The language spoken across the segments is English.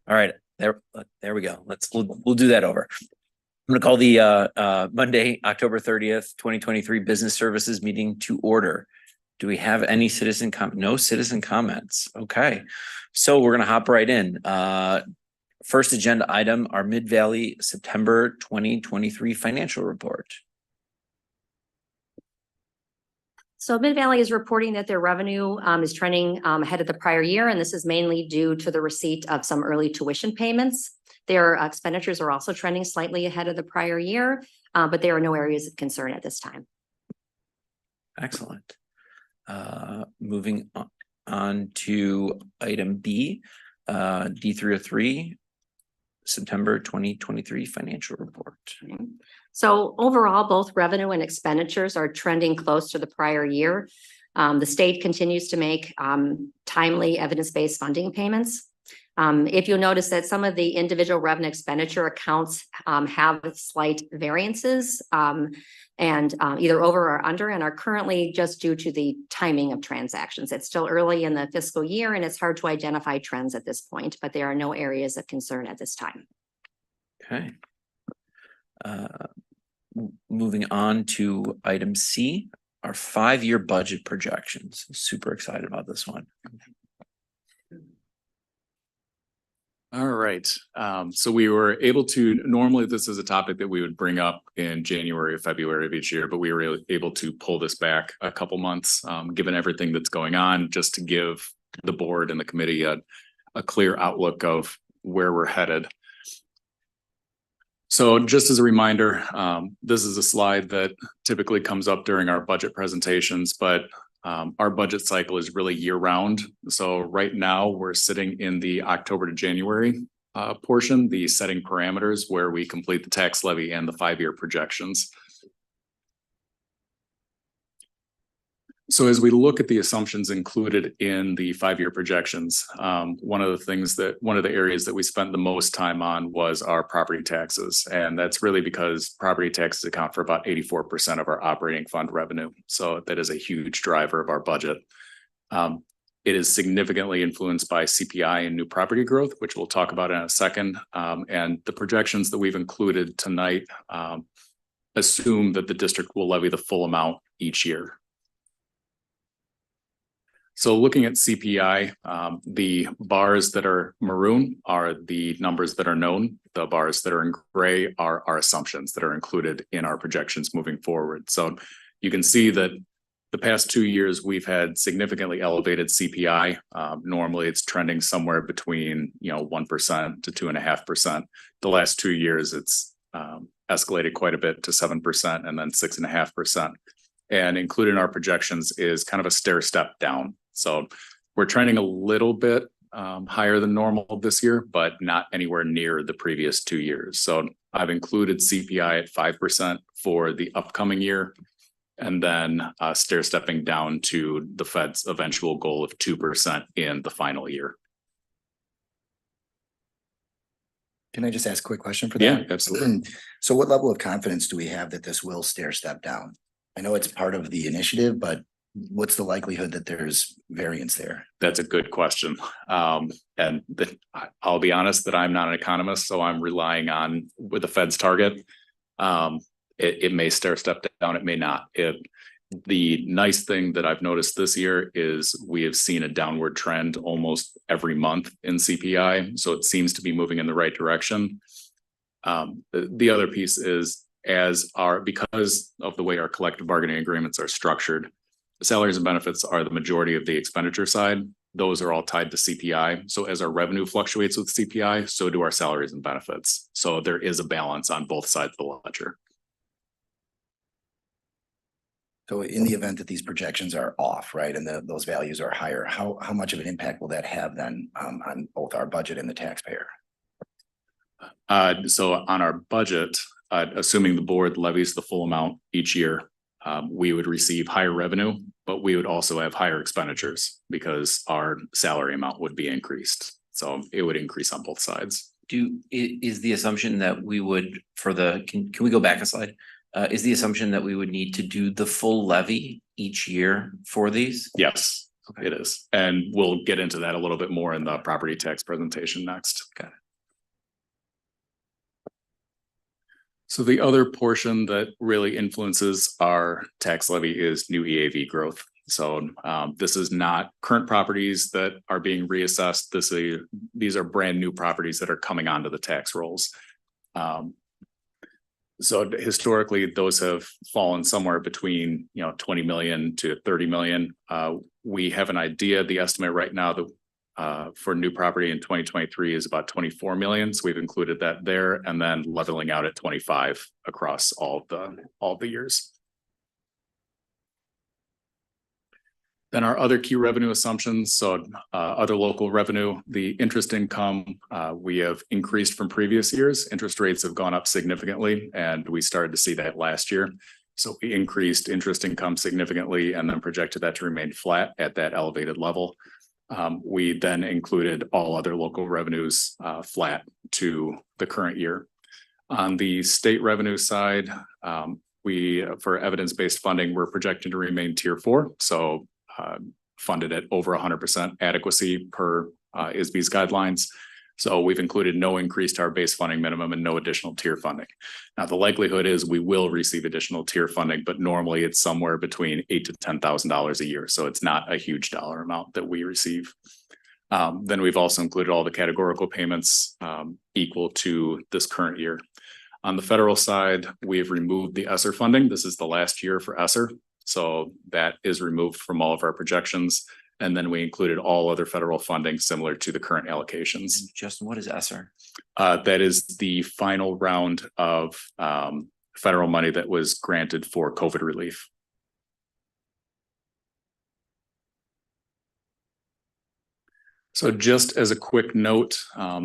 All right, there we go. We'll do that over. I'm going to call the Monday, October 30th, 2023 Business Services meeting to order. Do we have any no citizen comments? Okay, so we're going to hop right in. First agenda item, our Mid-Valley September 2023 financial report. So Mid-Valley is reporting that their revenue is trending ahead of the prior year, and this is mainly due to the receipt of some early tuition payments. Their expenditures are also trending slightly ahead of the prior year, but there are no areas of concern at this time. Excellent. Moving on to item B, D303, September 2023 financial report. So overall, both revenue and expenditures are trending close to the prior year. The state continues to make timely evidence-based funding payments. If you'll notice that some of the individual revenue expenditure accounts have slight variances and either over or under, and are currently just due to the timing of transactions. It's still early in the fiscal year and it's hard to identify trends at this point, but there are no areas of concern at this time. Okay. Moving on to item C, our 5-year budget projections. Super excited about this one. All right. So we were able to, normally this is a topic that we would bring up in January or February of each year, but we were able to pull this back a couple months, given everything that's going on, just to give the board and the committee a clear outlook of where we're headed. So just as a reminder, this is a slide that typically comes up during our budget presentations, but our budget cycle is really year round. So right now we're sitting in the October to January portion, the setting parameters where we complete the tax levy and the 5-year projections. So as we look at the assumptions included in the 5-year projections, one of the areas that we spent the most time on was our property taxes. And that's really because property taxes account for about 84% of our operating fund revenue. So that is a huge driver of our budget. It is significantly influenced by CPI and new property growth, which we'll talk about in a second. And the projections that we've included tonight assume that the district will levy the full amount each year. So looking at CPI, the bars that are maroon are the numbers that are known. The bars that are in gray are our assumptions that are included in our projections moving forward. So you can see that the past 2 years, we've had significantly elevated CPI. Normally it's trending somewhere between 1% to 2.5%. The last 2 years, it's escalated quite a bit to 7% and then 6.5%. And included in our projections is kind of a stair step down. So we're trending a little bit higher than normal this year, but not anywhere near the previous 2 years. So I've included CPI at 5% for the upcoming year, and then stair stepping down to the Fed's eventual goal of 2% in the final year. Can I just ask a quick question for that? Yeah, absolutely. So what level of confidence do we have that this will stair step down? I know it's part of the initiative, but what's the likelihood that there's variance there? That's a good question. And I'll be honest that I'm not an economist, so I'm relying on with the Fed's target. It may stair step down, it may not. The nice thing that I've noticed this year is we have seen a downward trend almost every month in CPI. So it seems to be moving in the right direction. The other piece is because of the way our collective bargaining agreements are structured, salaries and benefits are the majority of the expenditure side. Those are all tied to CPI. So as our revenue fluctuates with CPI, so do our salaries and benefits. So there is a balance on both sides of the ledger. So in the event that these projections are off, right, and those values are higher, how much of an impact will that have then on both our budget and the taxpayer? So on our budget, assuming the board levies the full amount each year, we would receive higher revenue, but we would also have higher expenditures because our salary amount would be increased. So it would increase on both sides. Is the assumption that we would can we go back a slide? Is the assumption that we would need to do the full levy each year for these? Yes. Okay. It is. And we'll get into that a little bit more in the property tax presentation next. Got it. So the other portion that really influences our tax levy is new EAV growth. So this is not current properties that are being reassessed. These are brand new properties that are coming onto the tax rolls. So historically, those have fallen somewhere between 20 million to 30 million. We have an idea. The estimate right now that for new property in 2023 is about 24 million. So we've included that there, and then leveling out at 25 across all the years. Then our other key revenue assumptions. So other local revenue, the interest income, we have increased from previous years. Interest rates have gone up significantly, and we started to see that last year. So we increased interest income significantly and then projected that to remain flat at that elevated level. We then included all other local revenues flat to the current year. On the state revenue side, for evidence-based funding, we're projecting to remain tier 4. So funded at over 100% adequacy per ISB's guidelines. So we've included no increase to our base funding minimum and no additional tier funding. Now, the likelihood is we will receive additional tier funding, but normally it's somewhere between $8,000 to $10,000 a year. So it's not a huge dollar amount that we receive. Then we've also included all the categorical payments equal to this current year. On the federal side, we've removed the ESSER funding. This is the last year for ESSER. So that is removed from all of our projections. And then we included all other federal funding similar to the current allocations. Justin, what is ESSER? That is the final round of federal money that was granted for COVID relief. So just as a quick note,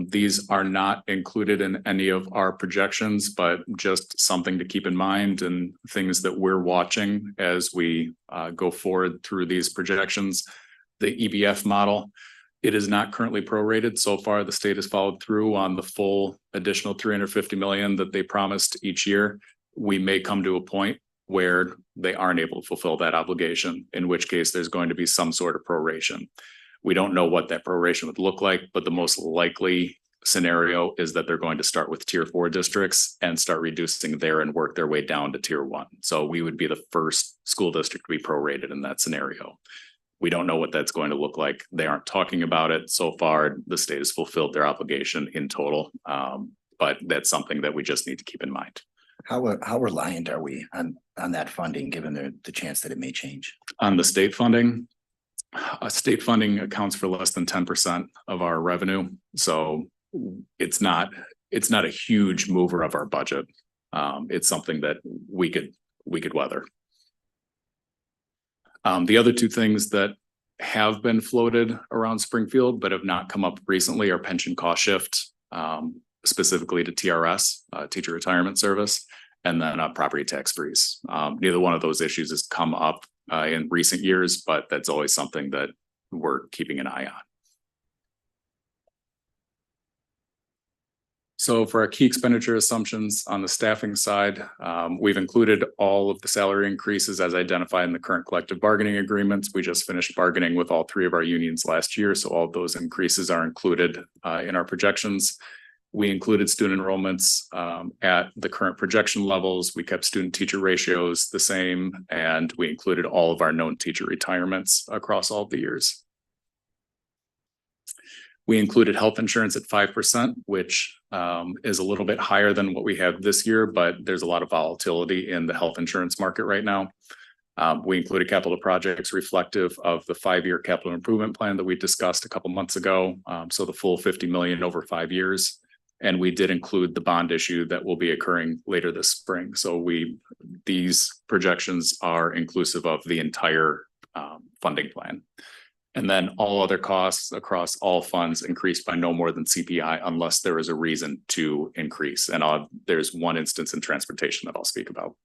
these are not included in any of our projections, but just something to keep in mind and things that we're watching as we go forward through these projections. The EBF model, it is not currently prorated. So far, the state has followed through on the full additional 350 million that they promised each year. We may come to a point where they aren't able to fulfill that obligation, in which case there's going to be some sort of proration. We don't know what that proration would look like, but the most likely scenario is that they're going to start with tier 4 districts and start reducing there and work their way down to tier 1. So we would be the first school district to be prorated in that scenario. We don't know what that's going to look like. They aren't talking about it. So far, the state has fulfilled their obligation in total. But that's something that we just need to keep in mind. How reliant are we on that funding, given the chance that it may change? On the state funding accounts for less than 10% of our revenue. So it's not a huge mover of our budget. It's something that we could weather. The other two things that have been floated around Springfield but have not come up recently are pension cost shift, specifically to TRS, Teacher Retirement Service, and then property tax freeze. Neither one of those issues has come up in recent years, but that's always something that we're keeping an eye on. So for our key expenditure assumptions on the staffing side, we've included all of the salary increases as identified in the current collective bargaining agreements. We just finished bargaining with all 3 of our unions last year, so all of those increases are included in our projections. We included student enrollments at the current projection levels. We kept student teacher ratios the same, and we included all of our known teacher retirements across all of the years. We included health insurance at 5%, which is a little bit higher than what we have this year, but there's a lot of volatility in the health insurance market right now. We included capital projects reflective of the 5-year capital improvement plan that we discussed a couple months ago. So the full 50 million over 5 years. And we did include the bond issue that will be occurring later this spring. So these projections are inclusive of the entire funding plan. And then all other costs across all funds increased by no more than CPI unless there is a reason to increase. And there's one instance in transportation that I'll speak about.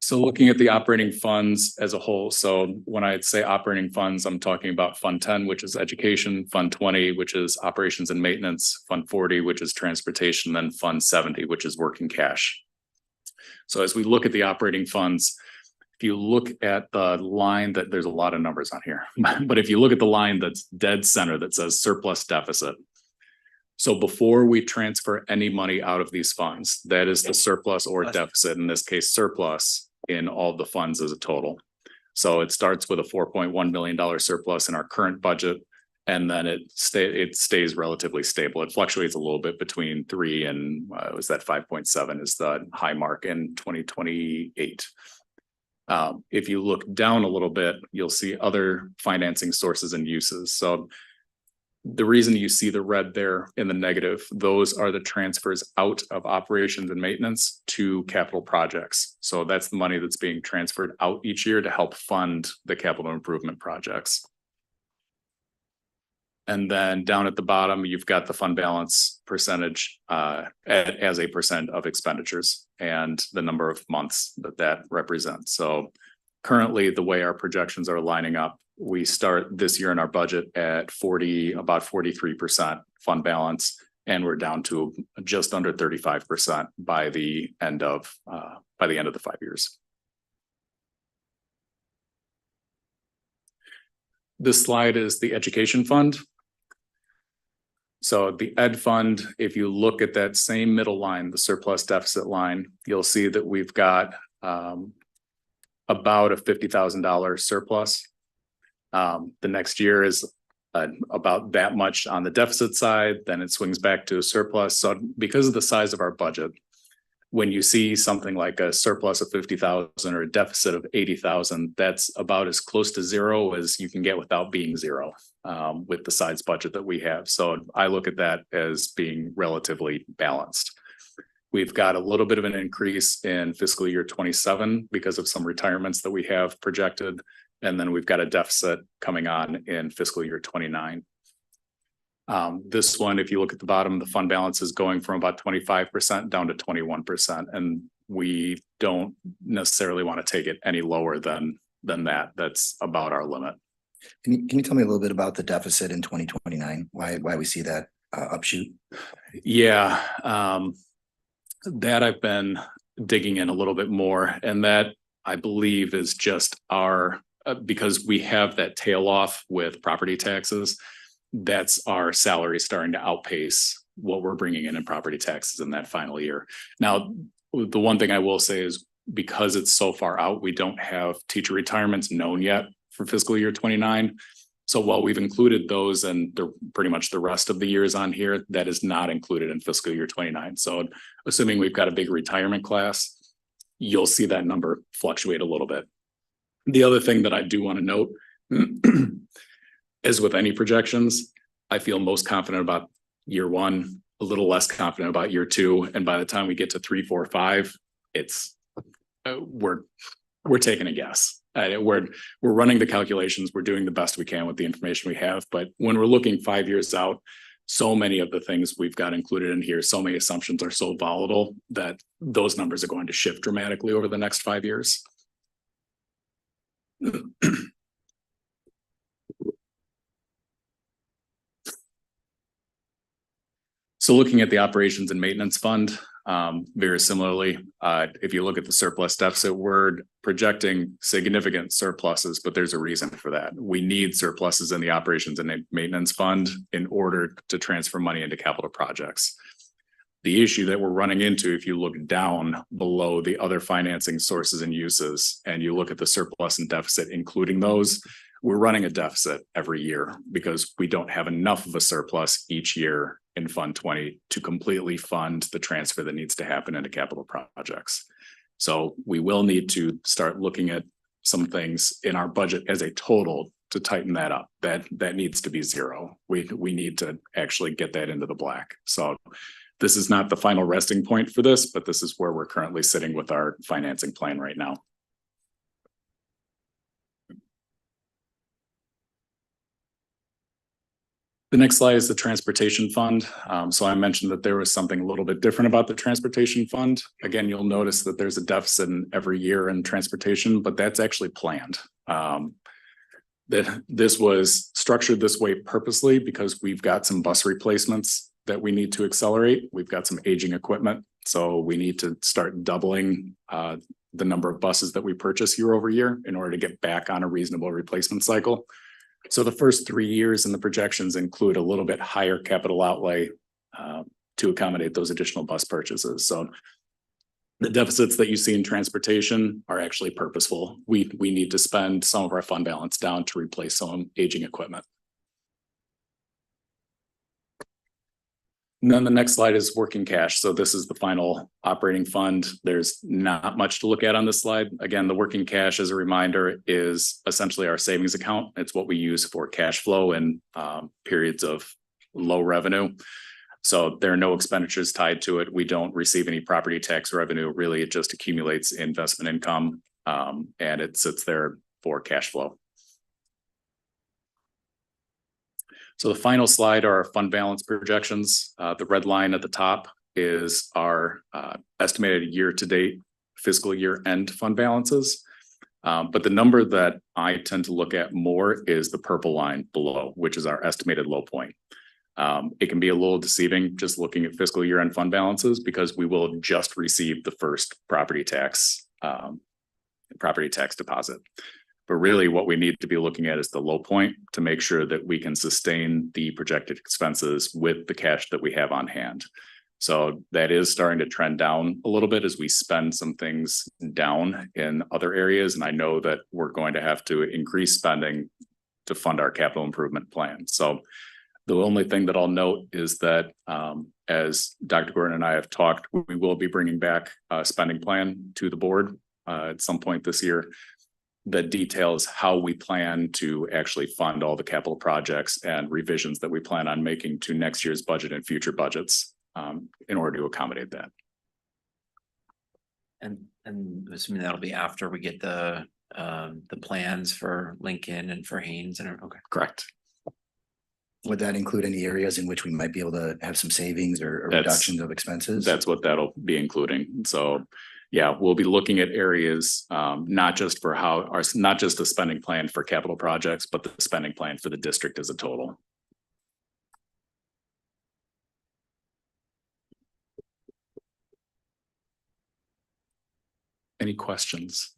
So looking at the operating funds as a whole. So when I say operating funds, I'm talking about Fund 10, which is education, Fund 20, which is operations and maintenance, Fund 40, which is transportation, then Fund 70, which is working cash. So as we look at the operating funds, If you look at the line that there's a lot of numbers on here, but if you look at the line that's dead center that says surplus deficit. So before we transfer any money out of these funds, that is the surplus or deficit, in this case, surplus in all the funds as a total. So it starts with a $4.1 million surplus in our current budget. And then it stays relatively stable. It fluctuates a little bit between 3 and was that 5.7 is the high mark in 2028. If you look down a little bit, you'll see other financing sources and uses. So the reason you see the red there in the negative, those are the transfers out of operations and maintenance to capital projects. So that's the money that's being transferred out each year to help fund the capital improvement projects. And then down at the bottom, you've got the fund balance percentage as a percent of expenditures and the number of months that represents. So currently, the way our projections are lining up, we start this year in our budget at about 43% fund balance, and we're down to just under 35% by the end of the 5 years. This slide is the education fund. So the ed fund, if you look at that same middle line, the surplus deficit line, you'll see that we've got about a $50,000 surplus. The next year is about that much on the deficit side, then it swings back to a surplus. So because of the size of our budget, when you see something like a surplus of 50,000 or a deficit of 80,000, that's about as close to zero as you can get without being zero with the size budget that we have. So I look at that as being relatively balanced. We've got a little bit of an increase in fiscal year 27 because of some retirements that we have projected. And then we've got a deficit coming on in fiscal year 29. This one, if you look at the bottom, the fund balance is going from about 25% down to 21%. And we don't necessarily want to take it any lower than that. That's about our limit. Can you tell me a little bit about the deficit in 2029? Why we see that upshoot? Yeah, that I've been digging in a little bit more, and that I believe is just because we have that tail off with property taxes. That's our salary starting to outpace what we're bringing in property taxes in that final year. Now, the one thing I will say is because it's so far out, we don't have teacher retirements known yet for fiscal year 29. So while we've included those and pretty much the rest of the years on here, that is not included in fiscal year 29. So assuming we've got a big retirement class, you'll see that number fluctuate a little bit. The other thing that I do want to note as with any projections, I feel most confident about year one, a little less confident about year two. And by the time we get to 3, 4, 5, we're taking a guess. We're running the calculations. We're doing the best we can with the information we have. But when we're looking 5 years out, so many of the things we've got included in here, so many assumptions are so volatile that those numbers are going to shift dramatically over the next 5 years. So looking at the operations and maintenance fund, very similarly, if you look at the surplus deficit, we're projecting significant surpluses, but there's a reason for that. We need surpluses in the operations and maintenance fund in order to transfer money into capital projects. The issue that we're running into, if you look down below the other financing sources and uses, and you look at the surplus and deficit, including those, we're running a deficit every year because we don't have enough of a surplus each year in Fund 20 to completely fund the transfer that needs to happen into capital projects. So we will need to start looking at some things in our budget as a total to tighten that up. That needs to be zero. We need to actually get that into the black. So this is not the final resting point for this, but this is where we're currently sitting with our financing plan right now. The next slide is the transportation fund. So I mentioned that there was something a little bit different about the transportation fund. Again, you'll notice that there's a deficit in every year in transportation, but that's actually planned. That this was structured this way purposely because we've got some bus replacements that we need to accelerate. We've got some aging equipment, so we need to start doubling the number of buses that we purchase year over year in order to get back on a reasonable replacement cycle. So the first 3 years in the projections include a little bit higher capital outlay to accommodate those additional bus purchases. So the deficits that you see in transportation are actually purposeful. We need to spend some of our fund balance down to replace some aging equipment. And then the next slide is working cash. So this is the final operating fund. There's not much to look at on this slide. Again, the working cash, as a reminder, is essentially our savings account. It's what we use for cash flow in periods of low revenue. So there are no expenditures tied to it. We don't receive any property tax revenue. Really, it just accumulates investment income and it sits there for cash flow. So the final slide are our fund balance projections. The red line at the top is our estimated year-to-date fiscal year end fund balances. But the number that I tend to look at more is the purple line below, which is our estimated low point. It can be a little deceiving just looking at fiscal year end fund balances because we will just receive the first property tax deposit. But really what we need to be looking at is the low point to make sure that we can sustain the projected expenses with the cash that we have on hand. So that is starting to trend down a little bit as we spend some things down in other areas. And I know that we're going to have to increase spending to fund our capital improvement plan. So the only thing that I'll note is that as Dr. Gordon and I have talked, we will be bringing back a spending plan to the board at some point this year that details how we plan to actually fund all the capital projects and revisions that we plan on making to next year's budget and future budgets in order to accommodate that. And assuming that'll be after we get the plans for Lincoln and for Haynes and okay. Correct. Would that include any areas in which we might be able to have some savings or reductions of expenses? That's what that'll be including. So yeah, we'll be looking at areas, not just the spending plan for capital projects, but the spending plan for the district as a total. Any questions?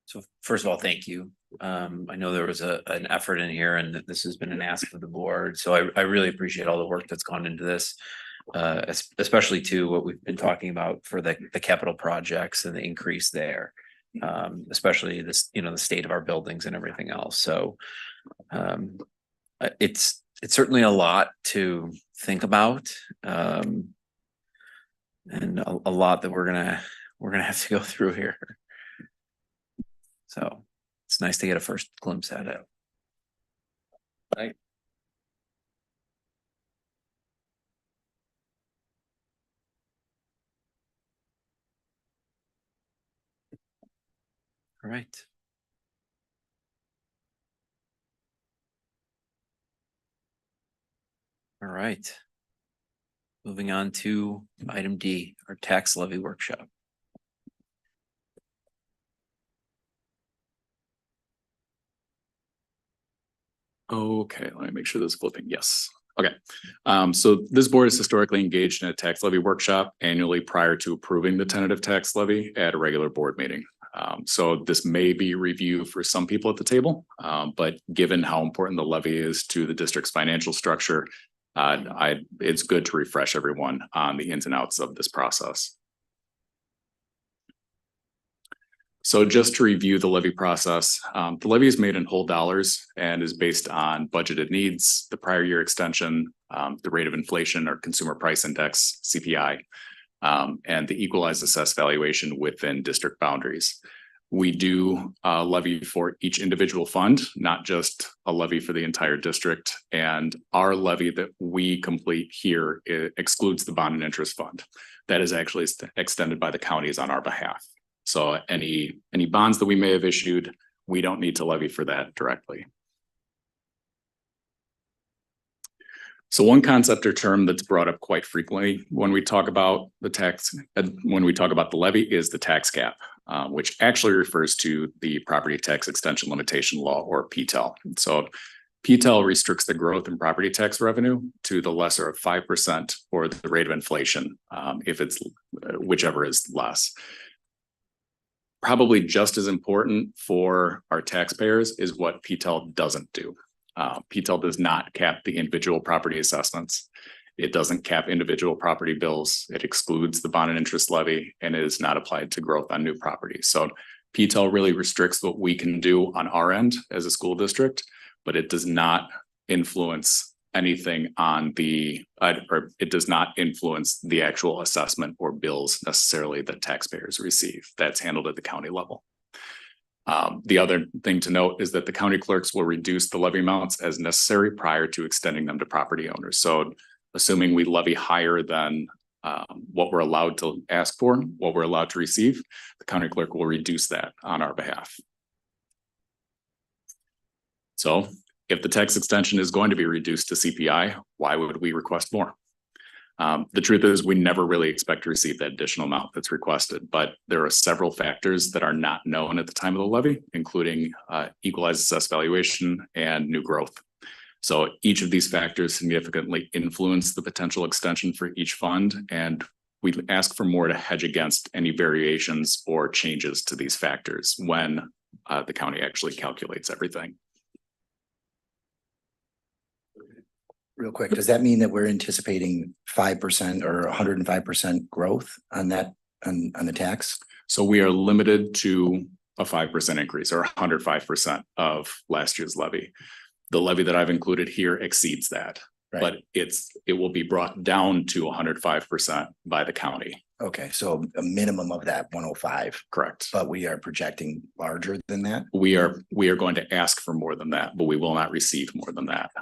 So first of all, thank you. I know there was an effort in here and that this has been an ask of the board. So I really appreciate all the work that's gone into this. Especially to what we've been talking about for the capital projects and the increase there. Especially this, the state of our buildings and everything else. So it's certainly a lot to think about. And a lot that we're gonna have to go through here. So it's nice to get a first glimpse at it. Right. All right. All right. Moving on to item D, our tax levy workshop. Okay, let me make sure this is flipping. Yes. Okay. So this board is historically engaged in a tax levy workshop annually prior to approving the tentative tax levy at a regular board meeting. So this may be review for some people at the table, but given how important the levy is to the district's financial structure, it's good to refresh everyone on the ins and outs of this process. So just to review the levy process, the levy is made in whole dollars and is based on budgeted needs, the prior year extension, the rate of inflation or consumer price index, CPI, and the equalized assessed valuation within district boundaries. We do levy for each individual fund, not just a levy for the entire district. And our levy that we complete here excludes the bond and interest fund. That is actually extended by the counties on our behalf. So any bonds that we may have issued, we don't need to levy for that directly. So one concept or term that's brought up quite frequently when we talk about the levy is the tax cap, which actually refers to the property tax extension limitation law, or PTEL. So PTEL restricts the growth in property tax revenue to the lesser of 5% or the rate of inflation, if it's whichever is less. Probably just as important for our taxpayers is what PTEL doesn't do. PTEL does not cap the individual property assessments. It doesn't cap individual property bills. It excludes the bond and interest levy and is not applied to growth on new properties. So PTEL really restricts what we can do on our end as a school district, but it does not influence anything on the, or it does not influence the actual assessment or bills necessarily that taxpayers receive. That's handled at the county level. The other thing to note is that the county clerks will reduce the levy amounts as necessary prior to extending them to property owners. So assuming we levy higher than what we're allowed to ask for, what we're allowed to receive, the county clerk will reduce that on our behalf. So if the tax extension is going to be reduced to CPI, why would we request more? The truth is we never really expect to receive that additional amount that's requested, but there are several factors that are not known at the time of the levy, including equalized assessed valuation and new growth. So each of these factors significantly influence the potential extension for each fund, and we ask for more to hedge against any variations or changes to these factors when the county actually calculates everything. Real quick, does that mean that we're anticipating 5% or 105% growth on that, on the tax? So we are limited to a 5% increase or 105% of last year's levy. The levy that I've included here exceeds that, Right. but it will be brought down to 105% by the county. Okay, so a minimum of that 105, Correct. but we are projecting larger than that? We are going to ask for more than that, but we will not receive more than that.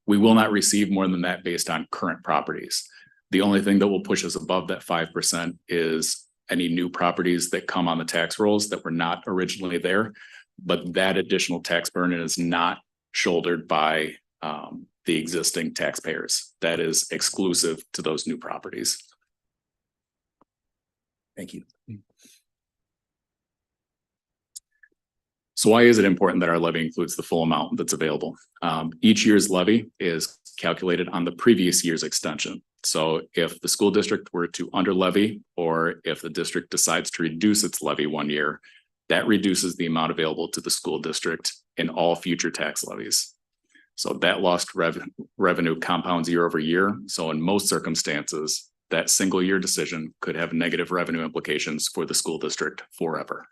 We will not receive more than that based on current properties. The only thing that will push us above that 5% is any new properties that come on the tax rolls that were not originally there. But that additional tax burden is not shouldered by the existing taxpayers. That is exclusive to those new properties. Thank you. So why is it important that our levy includes the full amount that's available? Each year's levy is calculated on the previous year's extension. So if the school district were to under levy, or if the district decides to reduce its levy 1 year, that reduces the amount available to the school district in all future tax levies. So that lost revenue compounds year over year. So in most circumstances, that single year decision could have negative revenue implications for the school district forever.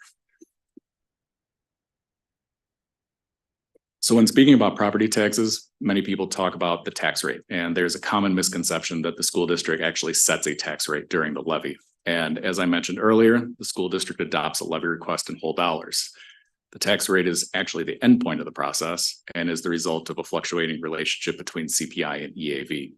So when speaking about property taxes, many people talk about the tax rate, and there's a common misconception that the school district actually sets a tax rate during the levy. And as I mentioned earlier, the school district adopts a levy request in whole dollars. The tax rate is actually the endpoint of the process and is the result of a fluctuating relationship between CPI and EAV.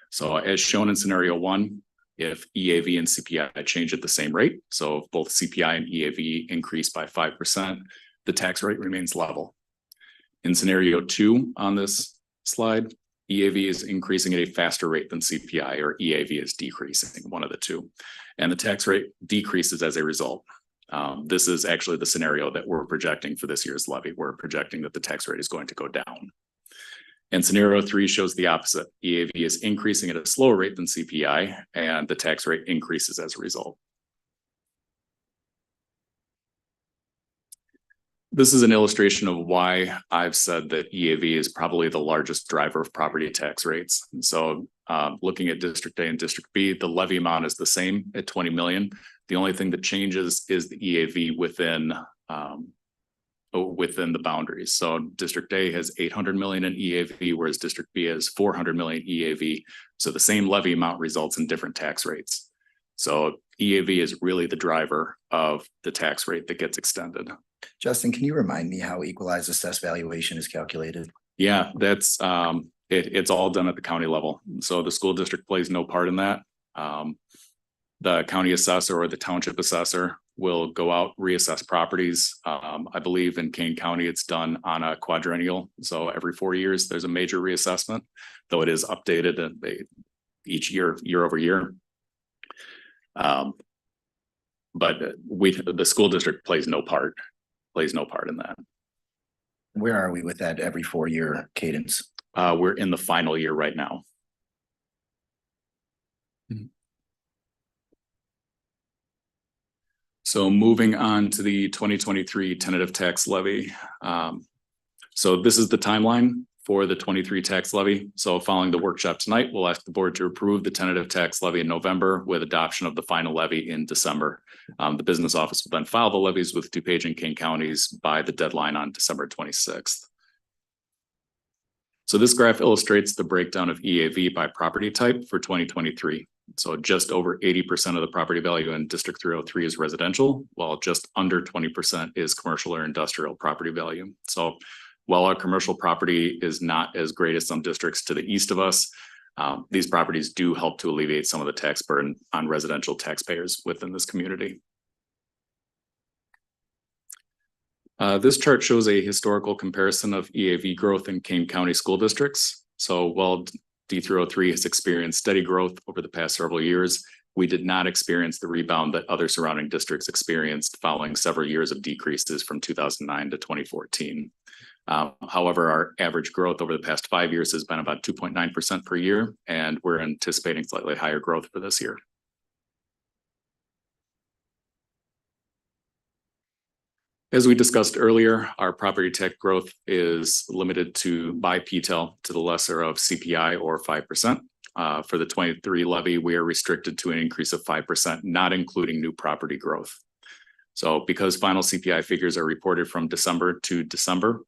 So as shown in scenario 1, if EAV and CPI change at the same rate, so if both CPI and EAV increase by 5%, the tax rate remains level. In scenario 2 on this slide, EAV is increasing at a faster rate than CPI, or EAV is decreasing, one of the two. And the tax rate decreases as a result. This is actually the scenario that we're projecting for this year's levy. We're projecting that the tax rate is going to go down. And scenario 3 shows the opposite. EAV is increasing at a slower rate than CPI, and the tax rate increases as a result. This is an illustration of why I've said that EAV is probably the largest driver of property tax rates. And so looking at District A and District B, the levy amount is the same at 20 million. The only thing that changes is the EAV within the boundaries. So District A has 800 million in EAV, whereas District B has 400 million EAV. So the same levy amount results in different tax rates. So EAV is really the driver of the tax rate that gets extended. Justin, can you remind me how equalized assessed valuation is calculated? Yeah, that's it's all done at the county level. So the school district plays no part in that. The county assessor or the township assessor will go out, reassess properties. I believe in Kane County, it's done on a quadrennial. So every 4 years, there's a major reassessment, though it is updated each year, year over year. But the school district plays no part in that. Where are we with that every 4-year cadence? We're in the final year right now. So moving on to the 2023 tentative tax levy. So this is the timeline for the 23 tax levy. So following the workshop tonight, we'll ask the board to approve the tentative tax levy in November with adoption of the final levy in December. The business office will then file the levies with DuPage and King counties by the deadline on December 26th. So this graph illustrates the breakdown of EAV by property type for 2023. So just over 80% of the property value in District 303 is residential, while just under 20% is commercial or industrial property value. So while our commercial property is not as great as some districts to the east of us, these properties do help to alleviate some of the tax burden on residential taxpayers within this community. This chart shows a historical comparison of EAV growth in Kane County school districts. So while D303 has experienced steady growth over the past several years, we did not experience the rebound that other surrounding districts experienced following several years of decreases from 2009 to 2014. However, our average growth over the past 5 years has been about 2.9% per year, and we're anticipating slightly higher growth for this year. As we discussed earlier, our property tax growth is limited by PTEL to the lesser of CPI or 5%. For the 23 levy, we are restricted to an increase of 5%, not including new property growth. So because final CPI figures are reported from December to December,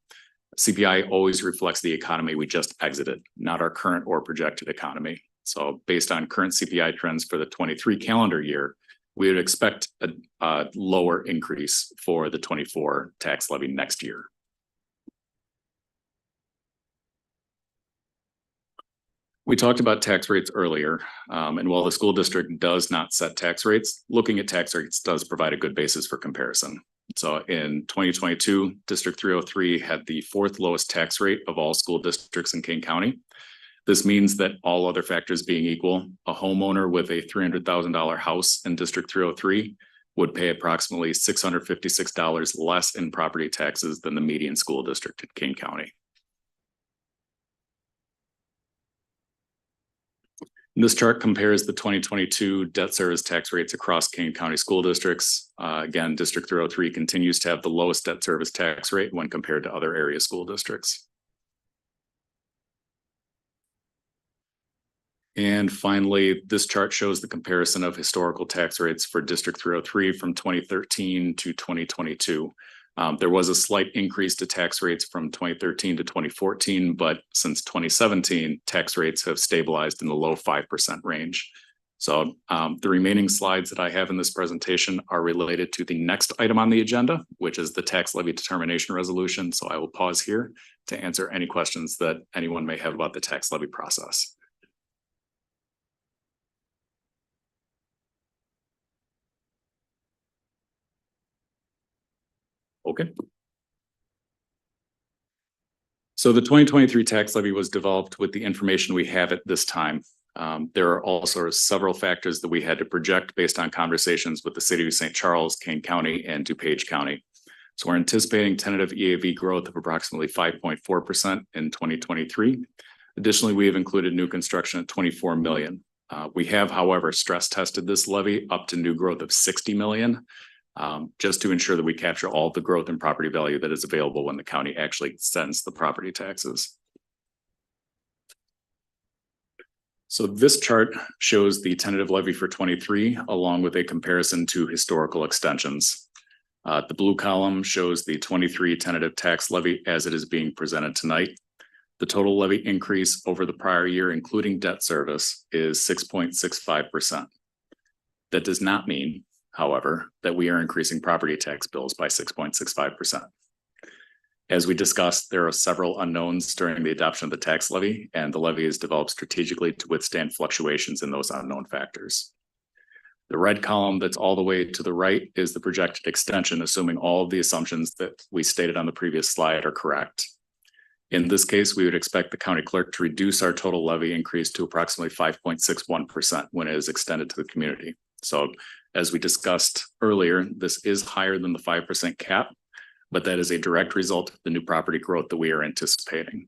CPI always reflects the economy we just exited, not our current or projected economy. So based on current CPI trends for the 23 calendar year, we would expect a lower increase for the 24 tax levy next year. We talked about tax rates earlier, and while the school district does not set tax rates, looking at tax rates does provide a good basis for comparison. So in 2022, District 303 had the 4th lowest tax rate of all school districts in Kane County. This means that all other factors being equal, a homeowner with a $300,000 house in District 303 would pay approximately $656 less in property taxes than the median school district in Kane County. This chart compares the 2022 debt service tax rates across Kane County school districts. Again, District 303 continues to have the lowest debt service tax rate when compared to other area school districts. And finally, this chart shows the comparison of historical tax rates for District 303 from 2013 to 2022. There was a slight increase to tax rates from 2013 to 2014, but since 2017, tax rates have stabilized in the low 5% range. So the remaining slides that I have in this presentation are related to the next item on the agenda, which is the tax levy determination resolution. So I will pause here to answer any questions that anyone may have about the tax levy process. Okay. So the 2023 tax levy was developed with the information we have at this time. There are also several factors that we had to project based on conversations with the city of St. Charles, Kane County, and DuPage County. So we're anticipating tentative EAV growth of approximately 5.4% in 2023. Additionally, we have included new construction at 24 million. We have, however, stress tested this levy up to new growth of 60 million. Just to ensure that we capture all the growth in property value that is available when the county actually sends the property taxes. So this chart shows the tentative levy for 23 along with a comparison to historical extensions. The blue column shows the 23 tentative tax levy as it is being presented tonight. The total levy increase over the prior year, including debt service, is 6.65%. That does not mean, however, that we are increasing property tax bills by 6.65%. As we discussed, there are several unknowns during the adoption of the tax levy, and the levy is developed strategically to withstand fluctuations in those unknown factors. The red column that's all the way to the right is the projected extension, assuming all of the assumptions that we stated on the previous slide are correct. In this case, we would expect the county clerk to reduce our total levy increase to approximately 5.61% when it is extended to the community. So as we discussed earlier, this is higher than the 5% cap, but that is a direct result of the new property growth that we are anticipating.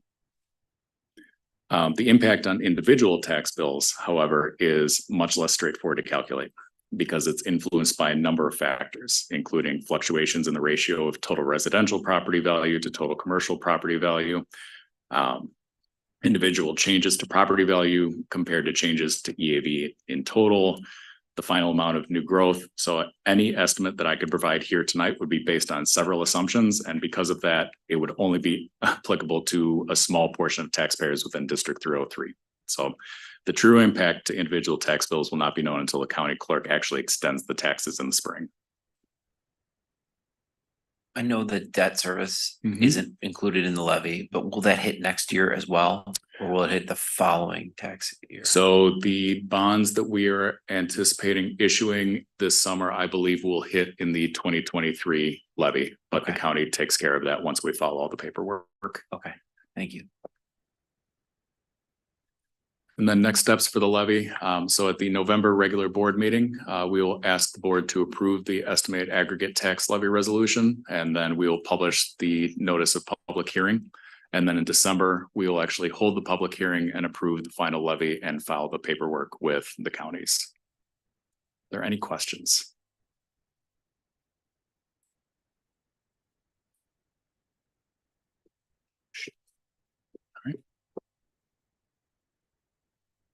The impact on individual tax bills, however, is much less straightforward to calculate. because it's influenced by a number of factors, including fluctuations in the ratio of total residential property value to total commercial property value, individual changes to property value compared to changes to EAV in total, the final amount of new growth. So any estimate that I could provide here tonight would be based on several assumptions. And because of that, it would only be applicable to a small portion of taxpayers within District 303. So the true impact to individual tax bills will not be known until the county clerk actually extends the taxes in the spring. I know that debt service isn't included in the levy, but will that hit next year as well? Or will it hit the following tax year? So the bonds that we are anticipating issuing this summer, I believe will hit in the 2023 levy, but the county takes care of that once we follow all the paperwork. Okay, thank you. And then next steps for the levy. So at the November regular board meeting, we will ask the board to approve the estimated aggregate tax levy resolution, and then we will publish the notice of public hearing. And then in December, we will actually hold the public hearing and approve the final levy and file the paperwork with the counties. Are there any questions?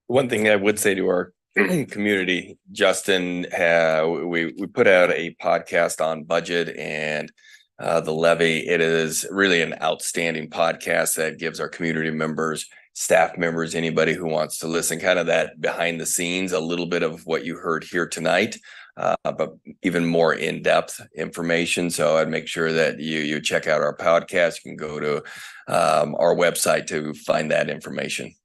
One thing I would say to our community, Justin, we put out a podcast on budget and the levy. It is really an outstanding podcast that gives our community members, staff members, anybody who wants to listen, kind of that behind the scenes, a little bit of what you heard here tonight, but even more in-depth information. So I'd make sure that you check out our podcast. You can go to our website to find that information.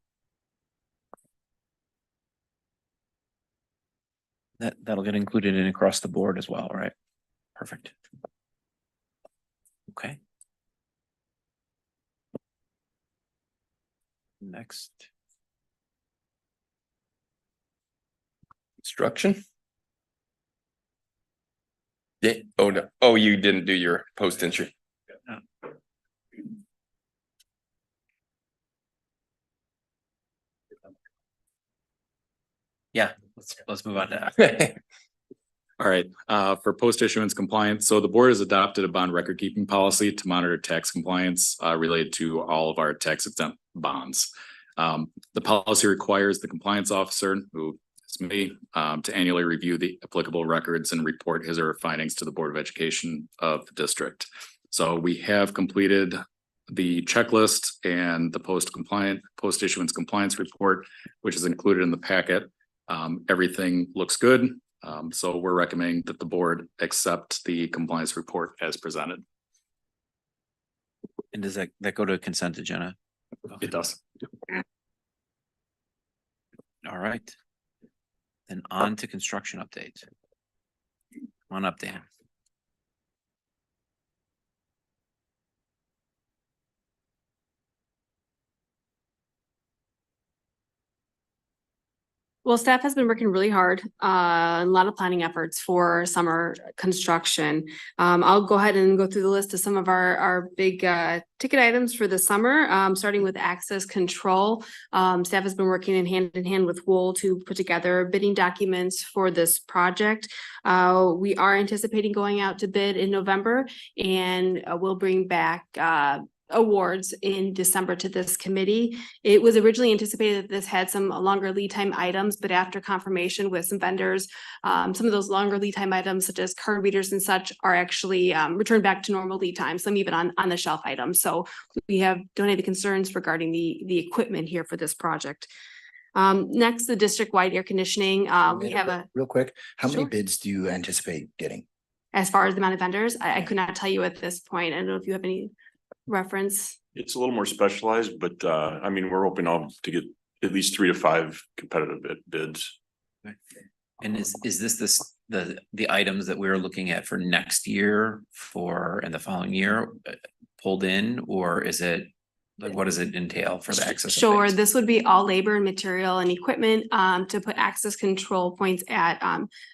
That'll get included in across the board as well, right? Perfect. Okay. Next. Construction. Yeah. Oh, no. Oh, you didn't do your post entry. Yeah, let's move on to that. All right, for post-issuance compliance, so the board has adopted a bond record keeping policy to monitor tax compliance related to all of our tax exempt bonds. The policy requires the compliance officer, who is me, to annually review the applicable records and report his or her findings to the Board of Education of the district. So we have completed the checklist and the post-issuance compliance report, which is included in the packet. Everything looks good. So we're recommending that the board accept the compliance report as presented. And does that go to a consent agenda? It does. All right. Then on to construction updates. Come on up, Dan. Well, staff has been working really hard, a lot of planning efforts for summer construction. I'll go ahead and go through the list of some of our big ticket items for the summer, starting with access control. Staff has been working in hand with Wool to put together bidding documents for this project. We are anticipating going out to bid in November, and we'll bring back awards in December to this committee. It was originally anticipated that this had some longer lead time items, but after confirmation with some vendors, some of those longer lead time items such as card readers and such are actually returned back to normal lead time, some even on the shelf items. So we don't have any concerns regarding the equipment here for this project. Next, the district-wide air conditioning. We have a real quick. How many Sure. bids do you anticipate getting? As far as the amount of vendors, I could not tell you at this point. I don't know if you have any reference. It's a little more specialized, but I mean, we're hoping to get at least 3 to 5 competitive bids. And is this the items that we're looking at for next year and the following year pulled in, or is it like, what does it entail for the access? Sure, this would be all labor and material and equipment to put access control points at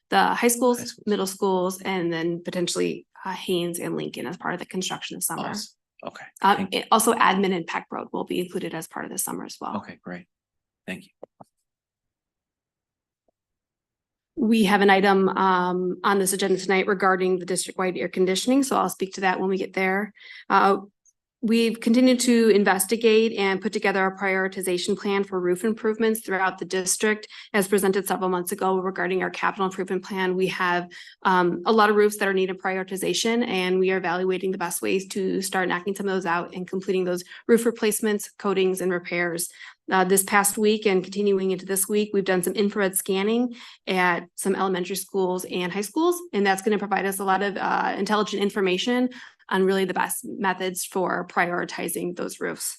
the high schools, middle schools, and then potentially Haynes and Lincoln as part of the construction of summer. Awesome. Okay. Also admin and Peck Road will be included as part of the summer as well. Okay, great. Thank you. We have an item on this agenda tonight regarding the district-wide air conditioning, so I'll speak to that when we get there. We've continued to investigate and put together a prioritization plan for roof improvements throughout the district. As presented several months ago regarding our capital improvement plan, we have a lot of roofs that are needed prioritization, and we are evaluating the best ways to start knocking some of those out and completing those roof replacements, coatings, and repairs. This past week and continuing into this week, we've done some infrared scanning at some elementary schools and high schools, and that's going to provide us a lot of intelligent information on really the best methods for prioritizing those roofs.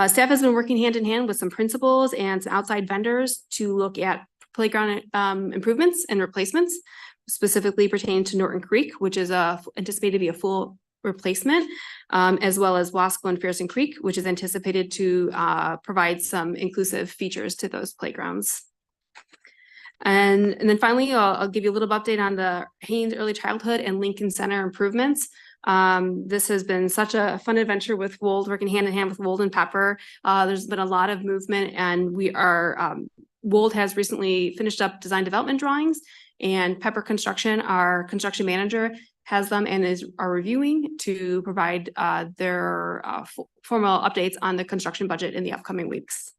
Staff has been working hand in hand with some principals and some outside vendors to look at playground improvements and replacements, specifically pertaining to Norton Creek, which is anticipated to be a full replacement, as well as Wasco and Pearson Creek, which is anticipated to provide some inclusive features to those playgrounds. And then finally, I'll give you a little update on the Haynes Early Childhood and Lincoln Center improvements. This has been such a fun adventure with Wold, working hand in hand with Wold and Pepper. There's been a lot of movement, and we are, Wold has recently finished up design development drawings, and Pepper Construction, our construction manager, has them and are reviewing to provide their formal updates on the construction budget in the upcoming weeks.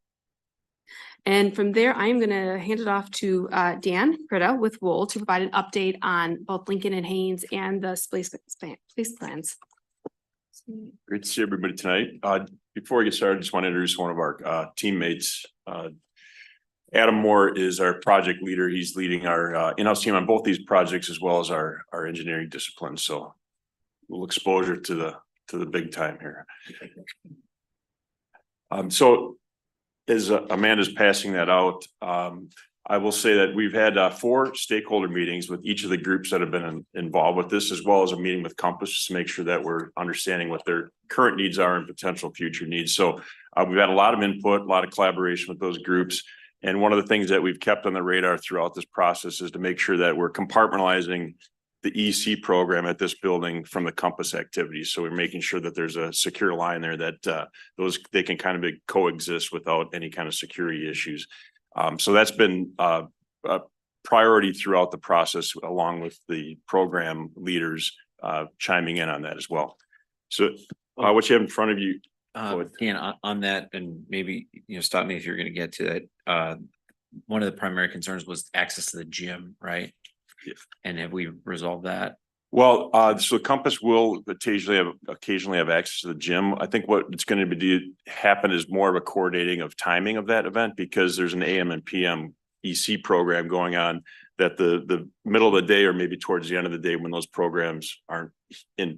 And from there, I'm going to hand it off to Dan Pritta with Wool to provide an update on both Lincoln and Haynes and the police plans. Great to see everybody tonight. Before we get started, I just want to introduce one of our teammates. Adam Moore is our project leader. He's leading our in-house team on both these projects as well as our engineering discipline. So a little exposure to the big time here. So as Amanda's passing that out, I will say that we've had 4 stakeholder meetings with each of the groups that have been involved with this, as well as a meeting with Compass to make sure that we're understanding what their current needs are and potential future needs. So we've had a lot of input, a lot of collaboration with those groups. And one of the things that we've kept on the radar throughout this process is to make sure that we're compartmentalizing the EC program at this building from the Compass activities. So we're making sure that there's a secure line there that they can kind of coexist without any kind of security issues. So that's been a priority throughout the process, along with the program leaders chiming in on that as well. So what you have in front of you. Dan, on that, and maybe, stop me if you're going to get to that. One of the primary concerns was access to the gym, right? Yeah. And have we resolved that? Well, so Compass will occasionally have access to the gym. I think what it's going to happen is more of a coordinating of timing of that event, because there's an AM and PM EC program going on that the middle of the day, or maybe towards the end of the day when those programs aren't in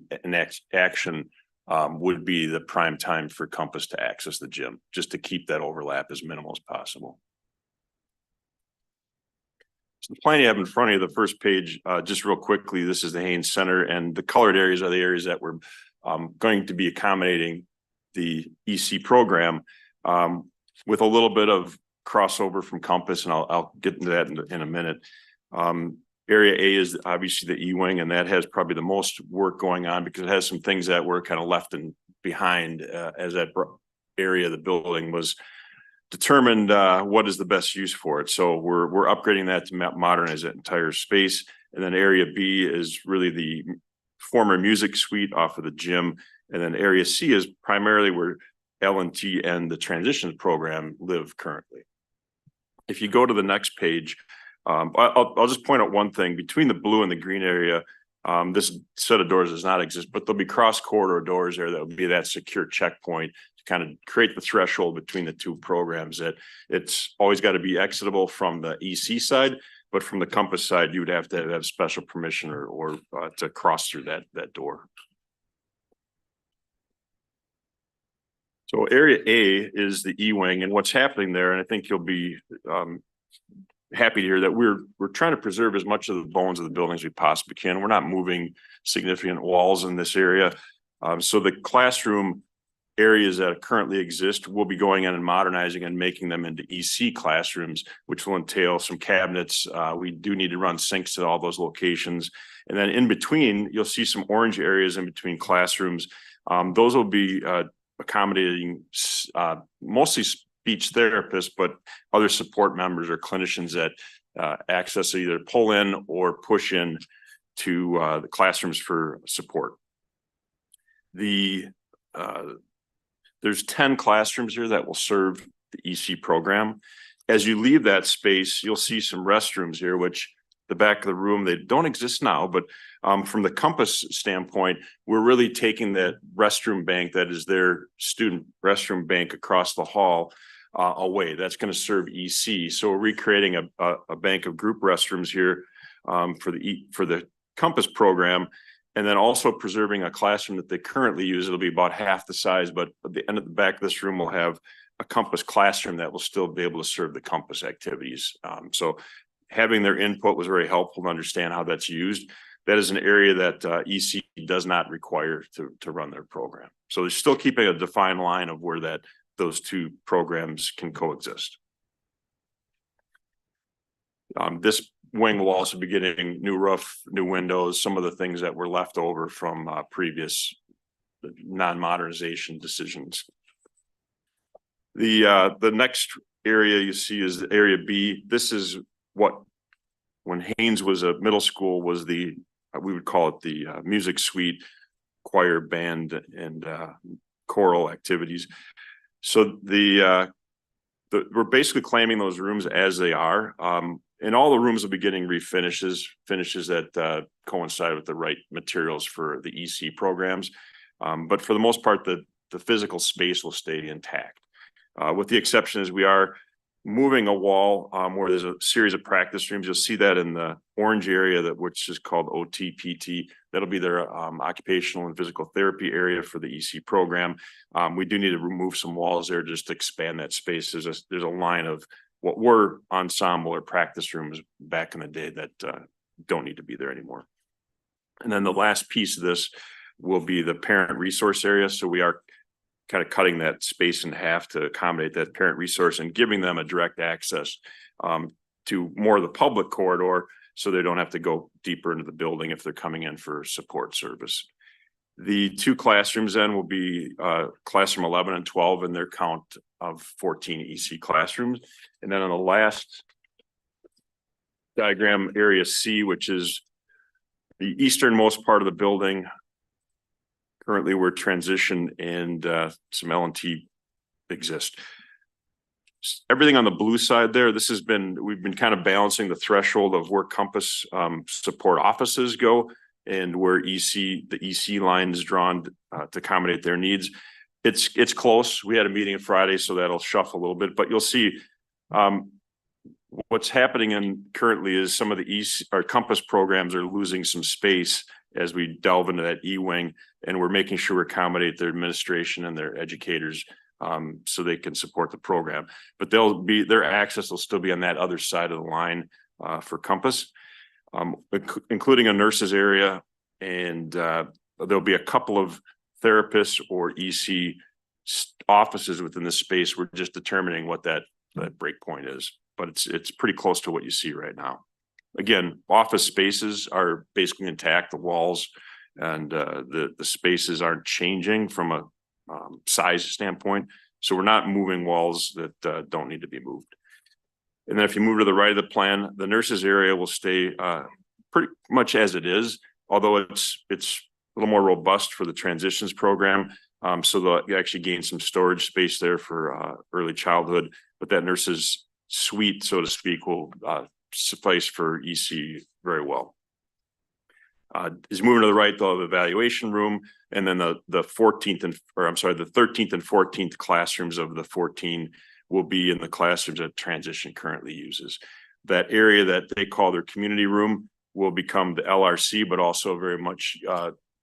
action, would be the prime time for Compass to access the gym, just to keep that overlap as minimal as possible. So the plan you have in front of you, the first page, just real quickly, this is the Haynes Center, and the colored areas are the areas that we're going to be accommodating the EC program, with a little bit of crossover from Compass, and I'll get into that in a minute. Area A is obviously the E-wing, and that has probably the most work going on because it has some things that were kind of left behind as that area of the building was determined what is the best use for it. So we're upgrading that to modernize that entire space. And then Area B is really the former music suite off of the gym. And then Area C is primarily where L&T and the transitions program live currently. If you go to the next page, I'll just point out one thing. Between the blue and the green area, this set of doors does not exist, but there'll be cross corridor doors there that will be that secure checkpoint to kind of create the threshold between the two programs. That it's always got to be exitable from the EC side, but from the Compass side, you would have to have special permission or to cross through that door. So Area A is the E-wing, and what's happening there, and I think you'll be happy to hear that we're trying to preserve as much of the bones of the building as we possibly can. We're not moving significant walls in this area. So the classroom areas that currently exist will be going in and modernizing and making them into EC classrooms, which will entail some cabinets. We do need to run sinks at all those locations. And then in between, you'll see some orange areas in between classrooms. Those will be accommodating mostly speech therapists, but other support members or clinicians that access, either pull in or push in to the classrooms for support. There's 10 classrooms here that will serve the EC program. As you leave that space, you'll see some restrooms here, which the back of the room, they don't exist now, but from the Compass standpoint, we're really taking that restroom bank that is their student restroom bank across the hall away. That's going to serve EC. So we're recreating a bank of group restrooms here for the Compass program, and then also preserving a classroom that they currently use. It'll be about half the size, but at the end of the back of this room, we'll have a Compass classroom that will still be able to serve the Compass activities. So having their input was very helpful to understand how that's used. That is an area that EC does not require to run their program. So they're still keeping a defined line of where those two programs can coexist. This wing will also be getting new roof, new windows, some of the things that were left over from previous non-modernization decisions. The next area you see is area B. This is what, when Haynes was a middle school, was we would call it the music suite, choir, band, and choral activities. So we're basically claiming those rooms as they are. And all the rooms will be getting finishes that coincide with the right materials for the EC programs. But for the most part, the physical space will stay intact. With the exception is we are moving a wall where there's a series of practice rooms. You'll see that in the orange area, which is called OTPT. That'll be their occupational and physical therapy area for the EC program. We do need to remove some walls there just to expand that space. There's a line of what were ensemble or practice rooms back in the day that don't need to be there anymore. And then the last piece of this will be the parent resource area. So we are kind of cutting that space in half to accommodate that parent resource and giving them a direct access to more of the public corridor, so they don't have to go deeper into the building if they're coming in for support service. The two classrooms then will be classroom 11 and 12 in their count of 14 EC classrooms. And then on the last diagram, area C, which is the easternmost part of the building. Currently, we're transitioned and some L&T exist. Everything on the blue side there, we've been kind of balancing the threshold of where Compass support offices go and where the EC line is drawn to accommodate their needs. It's close. We had a meeting on Friday, so that'll shuffle a little bit, but you'll see what's happening currently is some of the EC or Compass programs are losing some space as we delve into that E-wing, and we're making sure we accommodate their administration and their educators so they can support the program. But their access will still be on that other side of the line for Compass, including a nurses area, and there'll be a couple of therapists or EC offices within this space. We're just determining what that break point is, but it's pretty close to what you see right now. Again, office spaces are basically intact. The walls and the spaces aren't changing from a size standpoint. So we're not moving walls that don't need to be moved. And then if you move to the right of the plan, the nurses area will stay pretty much as it is, although it's a little more robust for the transitions program. So they'll actually gain some storage space there for early childhood, but that nurses suite, so to speak, will suffice for EC very well. Is moving to the right, they'll have evaluation room, and then the 13th and 14th classrooms of the 14 will be in the classrooms that transition currently uses. That area that they call their community room will become the LRC, but also very much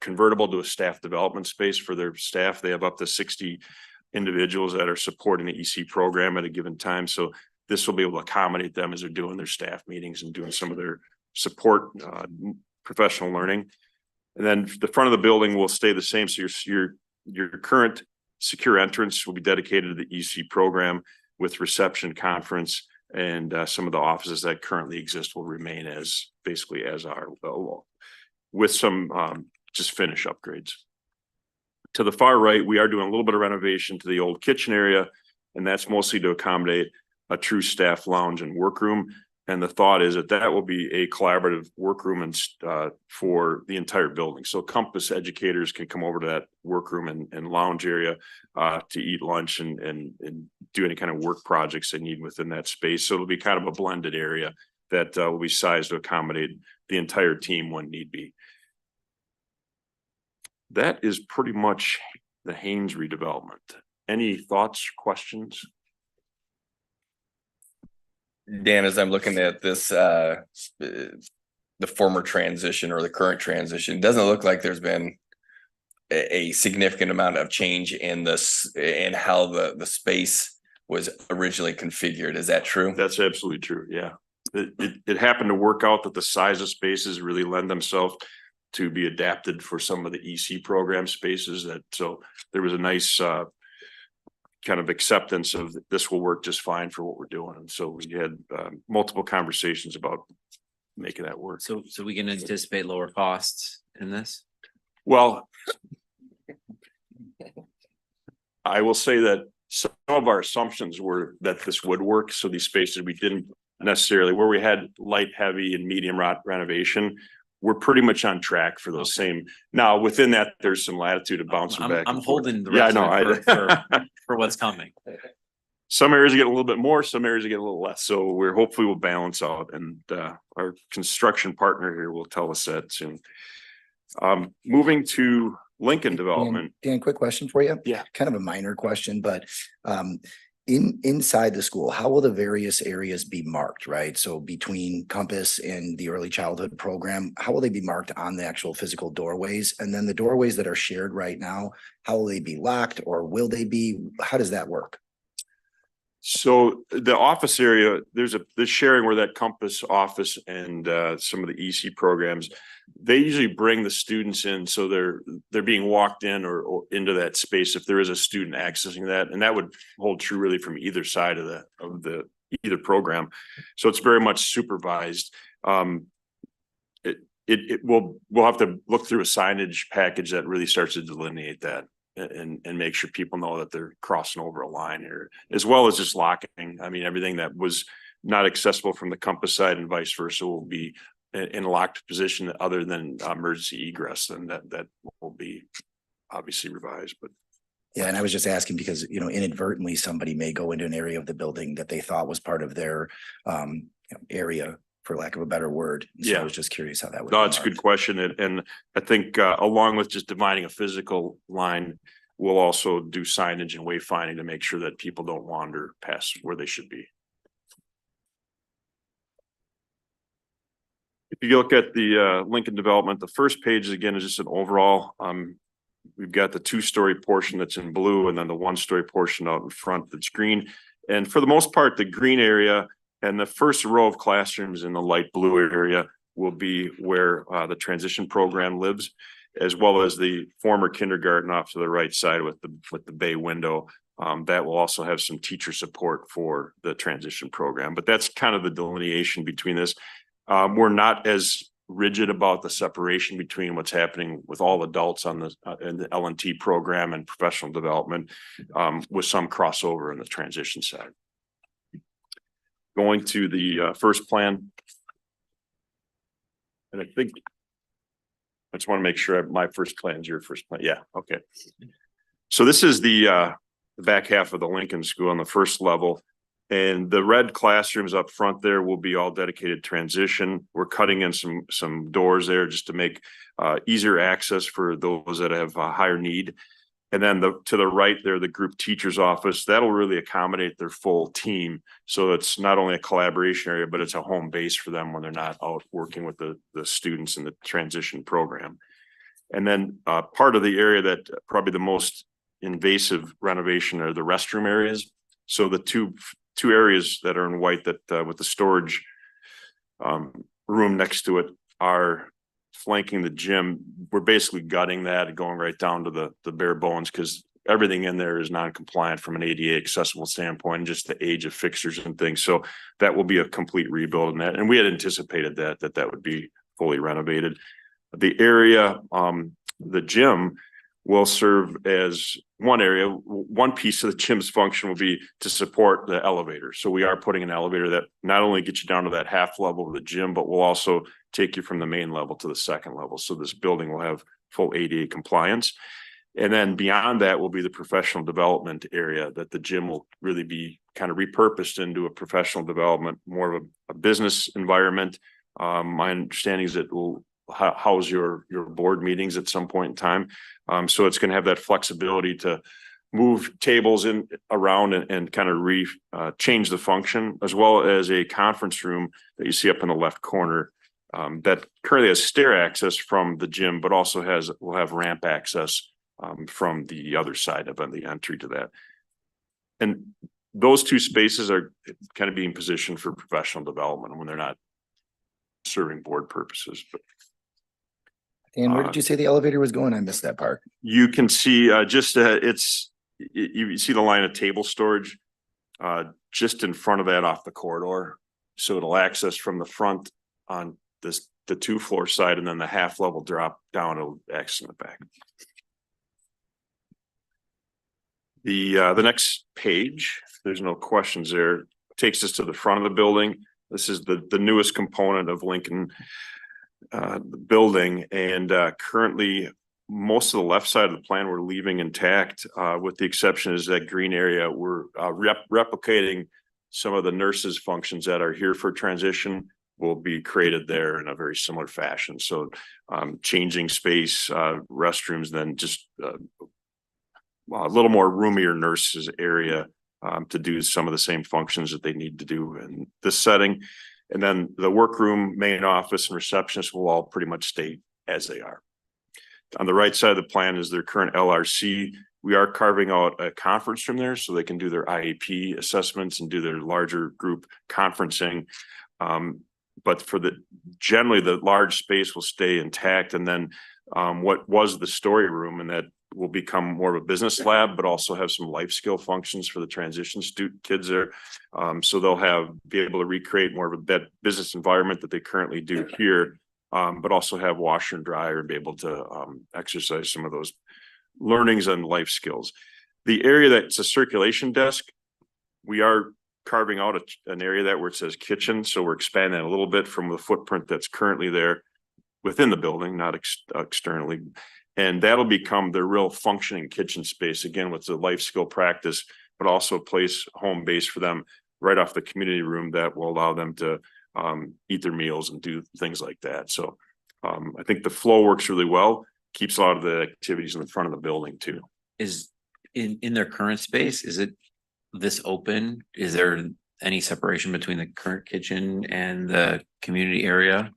convertible to a staff development space for their staff. They have up to 60 individuals that are supporting the EC program at a given time. So this will be able to accommodate them as they're doing their staff meetings and doing some of their support professional learning. And then the front of the building will stay the same. So your current secure entrance will be dedicated to the EC program, with reception, conference, and some of the offices that currently exist will remain as are, with some just finish upgrades. To the far right, we are doing a little bit of renovation to the old kitchen area, and that's mostly to accommodate a true staff lounge and workroom. And the thought is that that will be a collaborative workroom and for the entire building. So Compass educators can come over to that workroom and lounge area to eat lunch and do any kind of work projects they need within that space. So it'll be kind of a blended area that will be sized to accommodate the entire team when need be. That is pretty much the Haynes redevelopment. Any thoughts, questions? Dan, as I'm looking at this, the former transition or the current transition, it doesn't look like there's been a significant amount of change in this and how the space was originally configured. Is that true? That's absolutely true. Yeah. It happened to work out that the size of spaces really lend themselves to be adapted for some of the EC program spaces so there was a nice kind of acceptance of this will work just fine for what we're doing. And so we had multiple conversations about making that work. So we can anticipate lower costs in this? Well, I will say that some of our assumptions were that this would work. So these spaces we didn't necessarily, where we had light, heavy and medium renovation, we're pretty much on track for those same. Now within that, there's some latitude of bouncing back. I'm holding the yeah, rest I know. for what's coming. Some areas get a little bit more, some areas get a little less. So we're hopefully will balance out, and our construction partner here will tell us that soon. Moving to Lincoln development. Dan, quick question for you. Yeah. Kind of a minor question, but inside the school, how will the various areas be marked, right? So between Compass and the early childhood program, how will they be marked on the actual physical doorways? And then the doorways that are shared right now, how will they be locked, or will they be, how does that work? So the office area, there's sharing where that Compass office and some of the EC programs, they usually bring the students in. So they're being walked in or into that space if there is a student accessing that. And that would hold true really from either side of the either program. So it's very much supervised. We'll have to look through a signage package that really starts to delineate that. And make sure people know that they're crossing over a line here, as well as just locking. I mean, everything that was not accessible from the Compass side and vice versa will be in a locked position other than emergency egress, and that will be obviously revised. But yeah, and I was just asking because, inadvertently somebody may go into an area of the building that they thought was part of their area, for lack of a better word. So yeah, I was just curious how that would. No, it's a good question. And I think along with just dividing a physical line, we'll also do signage and wayfinding to make sure that people don't wander past where they should be. If you look at the Lincoln development, the first page again is just an overall. We've got the 2-story portion that's in blue, and then the 1-story portion out in front that's green. And for the most part, the green area and the first row of classrooms in the light blue area will be where the transition program lives, as well as the former kindergarten off to the right side with the bay window. That will also have some teacher support for the transition program. But that's kind of the delineation between this. We're not as rigid about the separation between what's happening with all adults on in the L&T program and professional development, with some crossover in the transition side. Going to the first plan. And I think I just want to make sure my first plan is your first plan. Yeah. Okay. So this is the back half of the Lincoln School on the first level. And the red classrooms up front there will be all dedicated transition. We're cutting in some doors there just to make easier access for those that have a higher need. And then to the right there, the group teacher's office, that'll really accommodate their full team. So it's not only a collaboration area, but it's a home base for them when they're not out working with the students in the transition program. And then part of the area that probably the most invasive renovation are the restroom areas. So the two areas that are in white that with the storage room next to it are flanking the gym. We're basically gutting that and going right down to the bare bones, because everything in there is non-compliant from an ADA accessible standpoint, and just the age of fixtures and things. So that will be a complete rebuild in that. And we had anticipated that would be fully renovated. The area, the gym will serve as one area. One piece of the gym's function will be to support the elevator. So we are putting an elevator that not only gets you down to that half level of the gym, but will also take you from the main level to the second level. So this building will have full ADA compliance. And then beyond that will be the professional development area that the gym will really be kind of repurposed into a professional development, more of a business environment. My understanding is it will house your board meetings at some point in time. So it's going to have that flexibility to move tables in around and kind of change the function, as well as a conference room that you see up in the left corner that currently has stair access from the gym, but also will have ramp access from the other side of the entry to that. And those two spaces are kind of being positioned for professional development when they're not serving board purposes. But And where did you say the elevator was going? I missed that part. you can see you see the line of table storage just in front of that off the corridor. So it'll access from the front on the 2-floor side, and then the half level drop down, it'll access in the back. The next page, if there's no questions there, takes us to the front of the building. This is the newest component of Lincoln building, and currently most of the left side of the plan we're leaving intact, with the exception is that green area. We're replicating some of the nurses' functions that are here for transition will be created there in a very similar fashion. So changing space, restrooms, then just a little more roomier nurses area to do some of the same functions that they need to do in this setting. And then the workroom, main office, and receptionist will all pretty much stay as they are. On the right side of the plan is their current LRC. We are carving out a conference room there so they can do their IEP assessments and do their larger group conferencing. But generally the large space will stay intact. And then what was the story room, and that will become more of a business lab, but also have some life skill functions for the transition kids there. So they'll be able to recreate more of a business environment that they currently do here, but also have washer and dryer and be able to exercise some of those learnings and life skills. The area that's a circulation desk, we are carving out an area where it says kitchen. So we're expanding a little bit from the footprint that's currently there within the building, not externally. And that'll become the real functioning kitchen space, again, with the life skill practice, but also a place, home base for them right off the community room that will allow them to eat their meals and do things like that. So I think the flow works really well, keeps a lot of the activities in the front of the building too. Is in their current space, is it this open? Is there any separation between the current kitchen and the community area?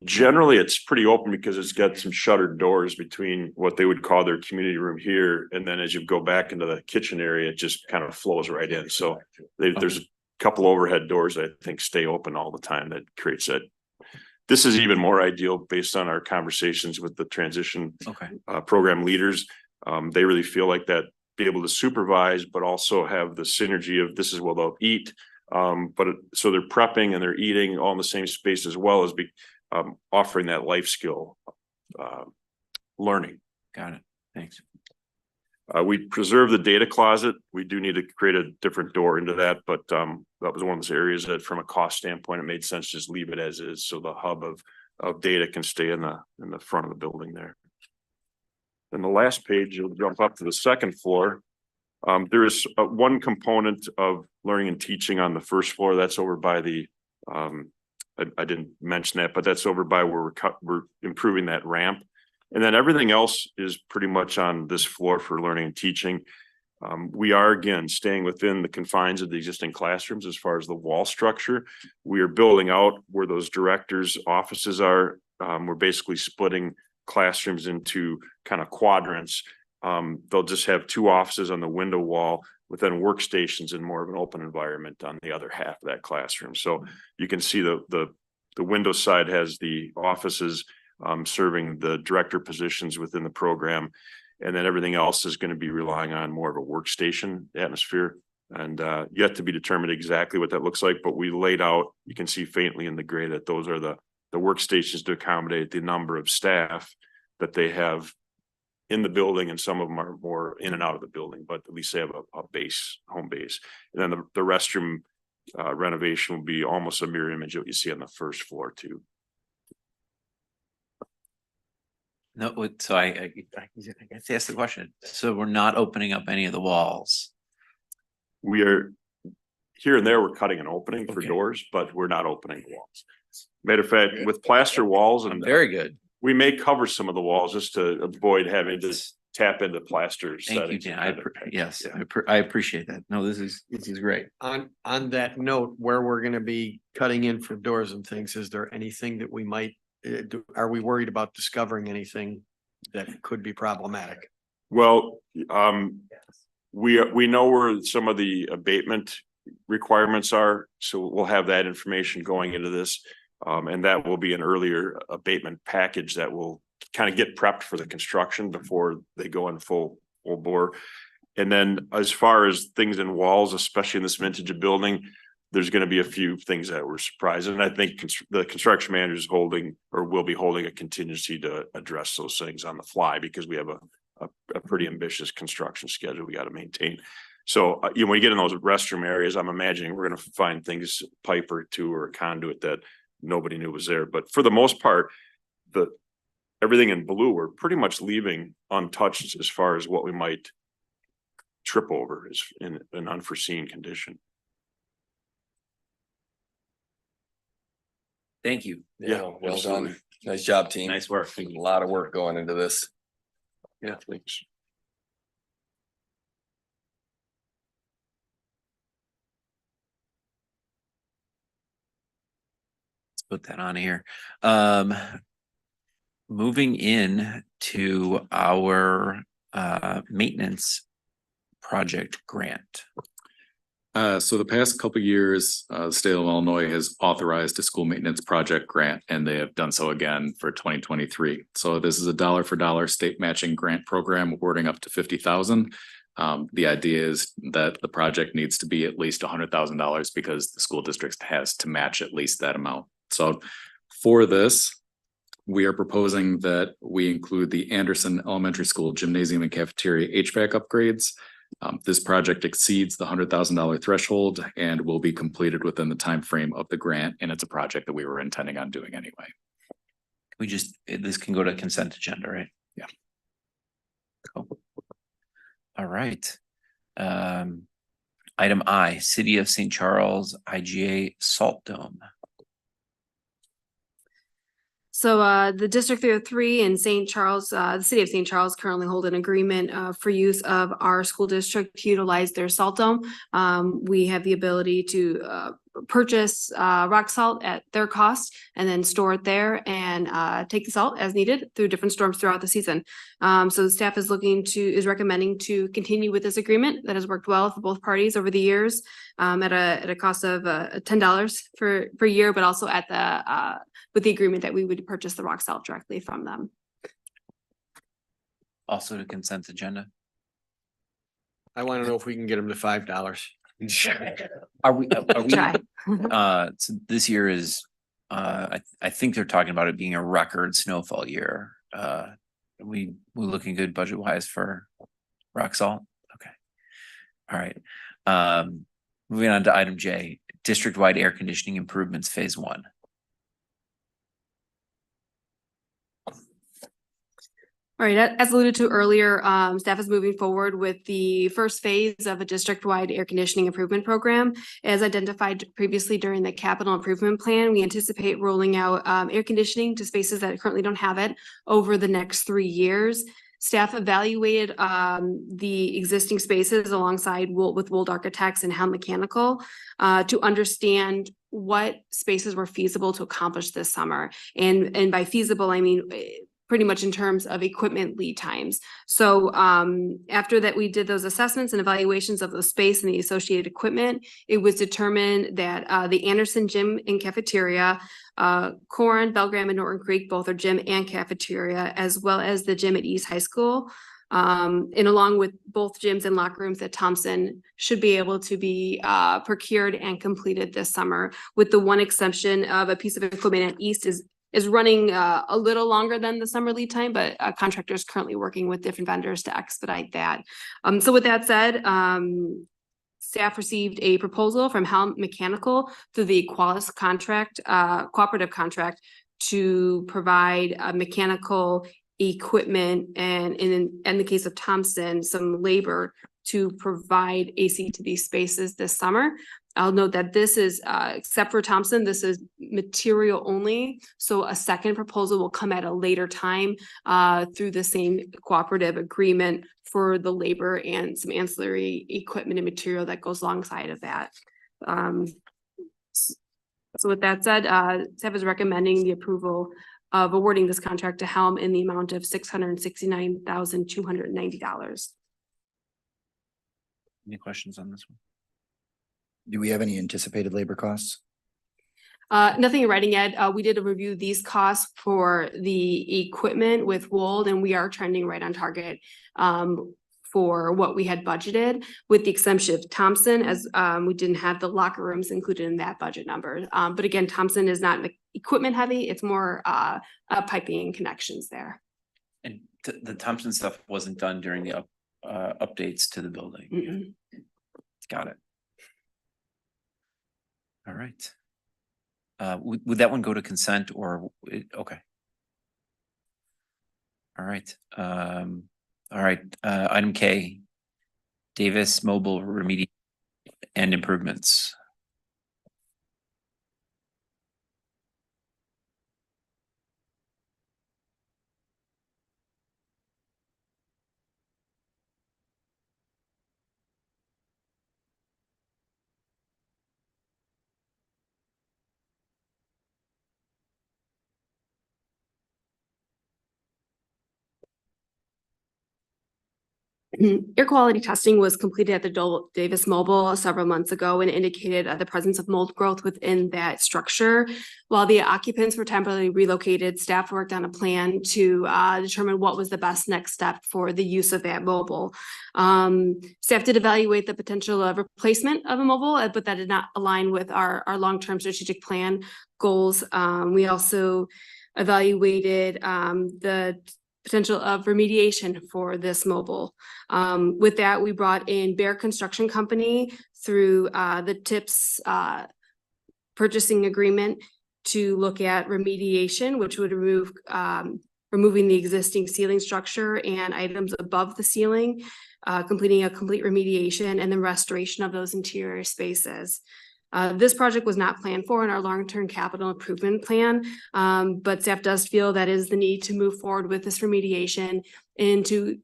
Generally, it's pretty open because it's got some shuttered doors between what they would call their community room here. And then as you go back into the kitchen area, it just kind of flows right in. So there's a couple overhead doors that I think stay open all the time. That creates that. This is even more ideal based on our conversations with the transition program leaders. They really feel like that, be able to supervise, but also have the synergy of this is where they'll eat. So they're prepping and they're eating all in the same space, as well as offering that life skill learning. Got it. Thanks. We preserve the data closet. We do need to create a different door into that, but that was one of those areas that from a cost standpoint, it made sense to just leave it as is. So the hub of data can stay in the front of the building there. Then the last page, you'll jump up to the second floor. There is one component of learning and teaching on the first floor. That's over by the I didn't mention that, but that's over by where we're improving that ramp. And then everything else is pretty much on this floor for learning and teaching. We are, again, staying within the confines of the existing classrooms as far as the wall structure. We are building out where those directors' offices are. We're basically splitting classrooms into kind of quadrants. They'll just have 2 offices on the window wall, with then workstations in more of an open environment on the other half of that classroom. So you can see the window side has the offices serving the director positions within the program. And then everything else is going to be relying on more of a workstation atmosphere, and yet to be determined exactly what that looks like. But we laid out, you can see faintly in the gray, that those are the workstations to accommodate the number of staff that they have in the building and some of them are more in and out of the building, but at least they have a base, home base. And then the restroom renovation will be almost a mirror image of what you see on the first floor too. No, so I guess ask the question. So we're not opening up any of the walls. We are here and there, we're cutting an opening for Okay. doors, but we're not opening walls. Matter of fact, with plaster walls and Very good. we may cover some of the walls just to avoid having to tap into plaster Thank you, settings. Dan. Yes, Yeah. I appreciate that. No, this is great. On that note, where we're gonna be cutting in for doors and things, is there anything that we might, are we worried about discovering anything that could be problematic? Well, we know where some of the abatement requirements are, so we'll have that information going into this. And that will be an earlier abatement package that will kind of get prepped for the construction before they go in full bore. And then as far as things in walls, especially in this vintage of building, there's going to be a few things that were surprising. And I think the construction manager is holding or will be holding a contingency to address those things on the fly because we have a pretty ambitious construction schedule we got to maintain. So, when you get in those restroom areas, I'm imagining we're going to find things, pipe or two or a conduit that nobody knew was there. But for the most part, everything in blue, we're pretty much leaving untouched as far as what we might trip over is in an unforeseen condition. Thank you. Yeah, Well absolutely. done. Nice job, team. Nice work. A lot of work going into this. Yeah, thanks. Let's put that on here. Moving in to our maintenance project grant. So the past couple of years, the state of Illinois has authorized a school maintenance project grant, and they have done so again for 2023. So this is a dollar for dollar state matching grant program awarding up to 50,000. The idea is that the project needs to be at least $100,000 because the school district has to match at least that amount. So for this, we are proposing that we include the Anderson Elementary School gymnasium and cafeteria HVAC upgrades. This project exceeds the $100,000 threshold and will be completed within the time frame of the grant, and it's a project that we were intending on doing anyway. This can go to consent agenda, right? Yeah. Cool. All right. Item I, City of St. Charles IGA Salt Dome. So the District 303 in St. Charles, the city of St. Charles currently hold an agreement for use of our school district to utilize their salt dome. We have the ability to purchase rock salt at their cost and then store it there and take the salt as needed through different storms throughout the season. So the staff is recommending to continue with this agreement that has worked well for both parties over the years at a cost of $10 per year, but also at the with the agreement that we would purchase the rock salt directly from them. Also to consent agenda. I want to know if we can get them to $5. Are we, Try. so this year is, I think they're talking about it being a record snowfall year. We're looking good budget wise for rock salt. Okay. All right. Moving on to item J, district-wide air conditioning improvements, phase 1. All right, as alluded to earlier, staff is moving forward with the first phase of a district-wide air conditioning improvement program. As identified previously during the capital improvement plan, we anticipate rolling out air conditioning to spaces that currently don't have it over the next 3 years. Staff evaluated the existing spaces alongside with Wold Architects and Helm Mechanical to understand what spaces were feasible to accomplish this summer. And by feasible, I mean pretty much in terms of equipment lead times. So after that, we did those assessments and evaluations of the space and the associated equipment. It was determined that the Anderson Gym and Cafeteria, Corin, Belgraham, and Norton Creek, both are gym and cafeteria, as well as the gym at East High School. And along with both gyms and locker rooms at Thompson should be able to be procured and completed this summer, with the one exception of a piece of equipment at East is is running a little longer than the summer lead time, but contractor is currently working with different vendors to expedite that. So with that said, staff received a proposal from Helm Mechanical through the Qualis contract, cooperative contract, to provide mechanical equipment and in the case of Thompson, some labor to provide AC to these spaces this summer. I'll note that this is, except for Thompson, this is material only. So a second proposal will come at a later time through the same cooperative agreement for the labor and some ancillary equipment and material that goes alongside of that. So with that said, staff is recommending the approval of awarding this contract to Helm in the amount of $669,290. Any questions on this one? Do we have any anticipated labor costs? Nothing in writing yet. We did review these costs for the equipment with Wold, and we are trending right on target for what we had budgeted, with the exception of Thompson, as we didn't have the locker rooms included in that budget number. But again, Thompson is not equipment heavy. It's more piping and connections there. And the Thompson stuff wasn't done during the updates to the building. Mm-mm. Got it. All right. Would that one go to consent or, okay. All right. Item K, Davis Mobile Remediation and Improvements. Air quality testing was completed at the Davis Mobile several months ago and indicated the presence of mold growth within that structure. While the occupants were temporarily relocated, staff worked on a plan to determine what was the best next step for the use of that mobile. Staff did evaluate the potential of replacement of a mobile, but that did not align with our long-term strategic plan goals. We also evaluated the potential of remediation for this mobile. With that, we brought in Bear Construction Company through the TIPS purchasing agreement to look at remediation, which would remove removing the existing ceiling structure and items above the ceiling, completing a complete remediation and then restoration of those interior spaces. This project was not planned for in our long-term capital improvement plan, but staff does feel that is the need to move forward with this remediation and to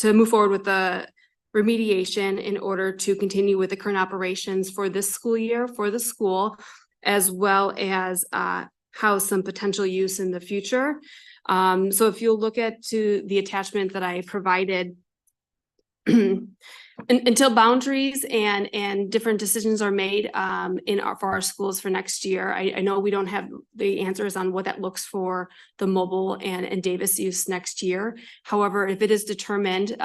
move forward with the remediation in order to continue with the current operations for this school year for the school, as well as house some potential use in the future. So if you'll look at the attachment that I provided, until boundaries and different decisions are made for our schools for next year, I know we don't have the answers on what that looks for the mobile and Davis use next year. However, if it is determined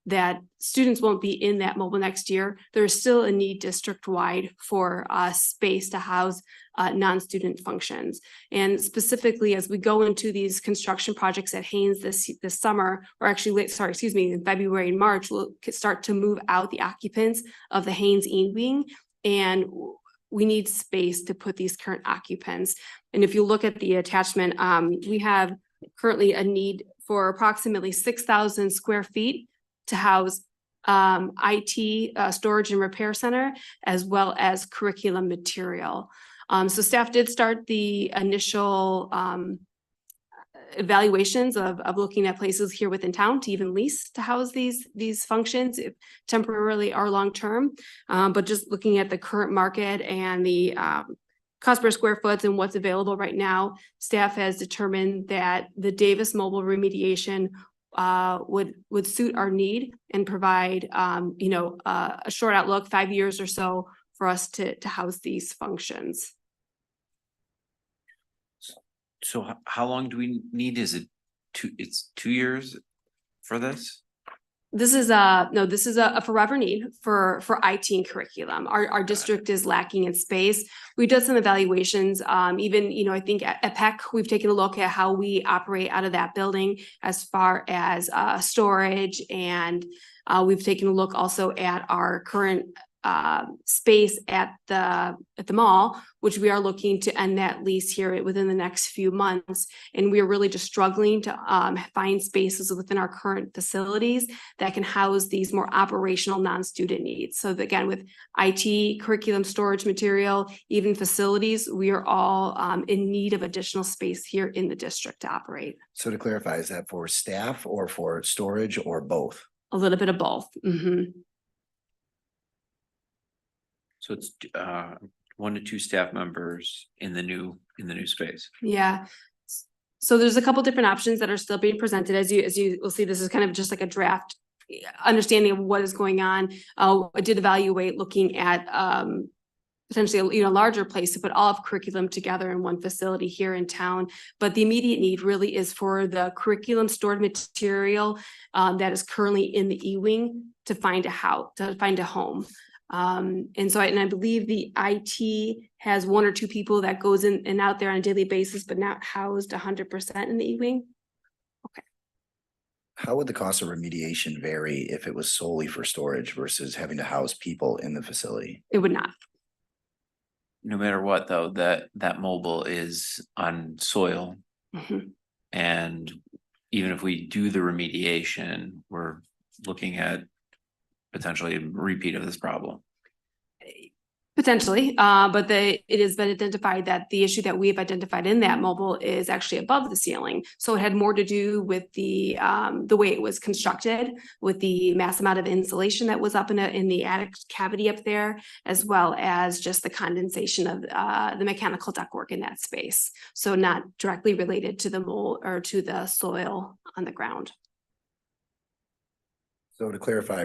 that students won't be in that mobile next year, there is still a need district-wide for space to house non-student functions. And specifically, as we go into these construction projects at Haynes this summer, or actually, in February and March, we'll start to move out the occupants of the Haynes E wing, and we need space to put these current occupants. And if you look at the attachment, we have currently a need for approximately 6,000 square feet to house IT storage and repair center, as well as curriculum material. So staff did start the initial evaluations of looking at places here within town to even lease to house these functions, if temporarily or long-term. But just looking at the current market and the cost per square foot and what's available right now, staff has determined that the Davis mobile remediation would suit our need and provide a short outlook, 5 years or so, for us to house these functions. So how long do we need? Is it it's 2 years for this? This is a forever need for IT and curriculum. Our district is lacking in space. We did some evaluations, even, I think at PEC, we've taken a look at how we operate out of that building as far as storage, and we've taken a look also at our current space at the mall, which we are looking to end that lease here within the next few months. And we are really just struggling to find spaces within our current facilities that can house these more operational non-student needs. So that, again, with IT, curriculum, storage material, even facilities, we are all in need of additional space here in the district to operate. So to clarify, is that for staff or for storage or both? A little bit of both. So it's 1 to 2 staff members in the new space. Yeah. So there's a couple different options that are still being presented. As you will see, this is kind of just like a draft understanding of what is going on. I did evaluate looking at potentially a larger place to put all of curriculum together in one facility here in town. But the immediate need really is for the curriculum stored material that is currently in the E-wing to find a home. And I believe the IT has 1 or 2 people that goes in and out there on a daily basis, but not housed 100% in the E-wing. Okay. How would the cost of remediation vary if it was solely for storage versus having to house people in the facility? It would not. No matter what, though, that mobile is on soil. And even if we do the remediation, we're looking at potentially a repeat of this problem. Potentially, but it has been identified that the issue that we have identified in that mobile is actually above the ceiling. So it had more to do with the way it was constructed, with the mass amount of insulation that was up in the attic cavity up there, as well as just the condensation of the mechanical ductwork in that space. So not directly related to the mold or to the soil on the ground. So to clarify,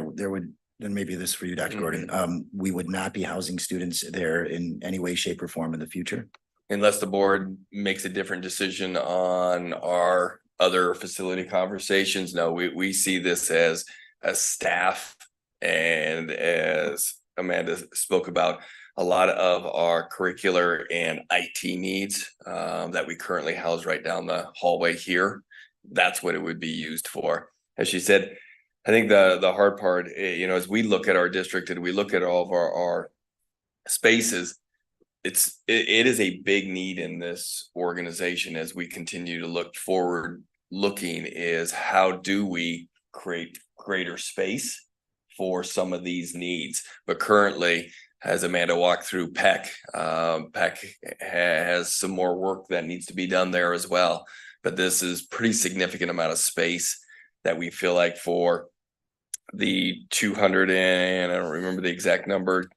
then maybe this for you, Dr. Gordon, we would not be housing students there in any way, shape, or form in the future? Unless the board makes a different decision on our other facility conversations. No, we see this as a staff, and as Amanda spoke about, a lot of our curricular and IT needs that we currently house right down the hallway here. That's what it would be used for. As she said, I think the hard part, as we look at our district and we look at all of our spaces, it is a big need in this organization as we continue to look forward. Looking is how do we create greater space for some of these needs? But currently, as Amanda walked through PEC has some more work that needs to be done there as well. But this is pretty significant amount of space that we feel like for the 200 and I don't remember the exact number.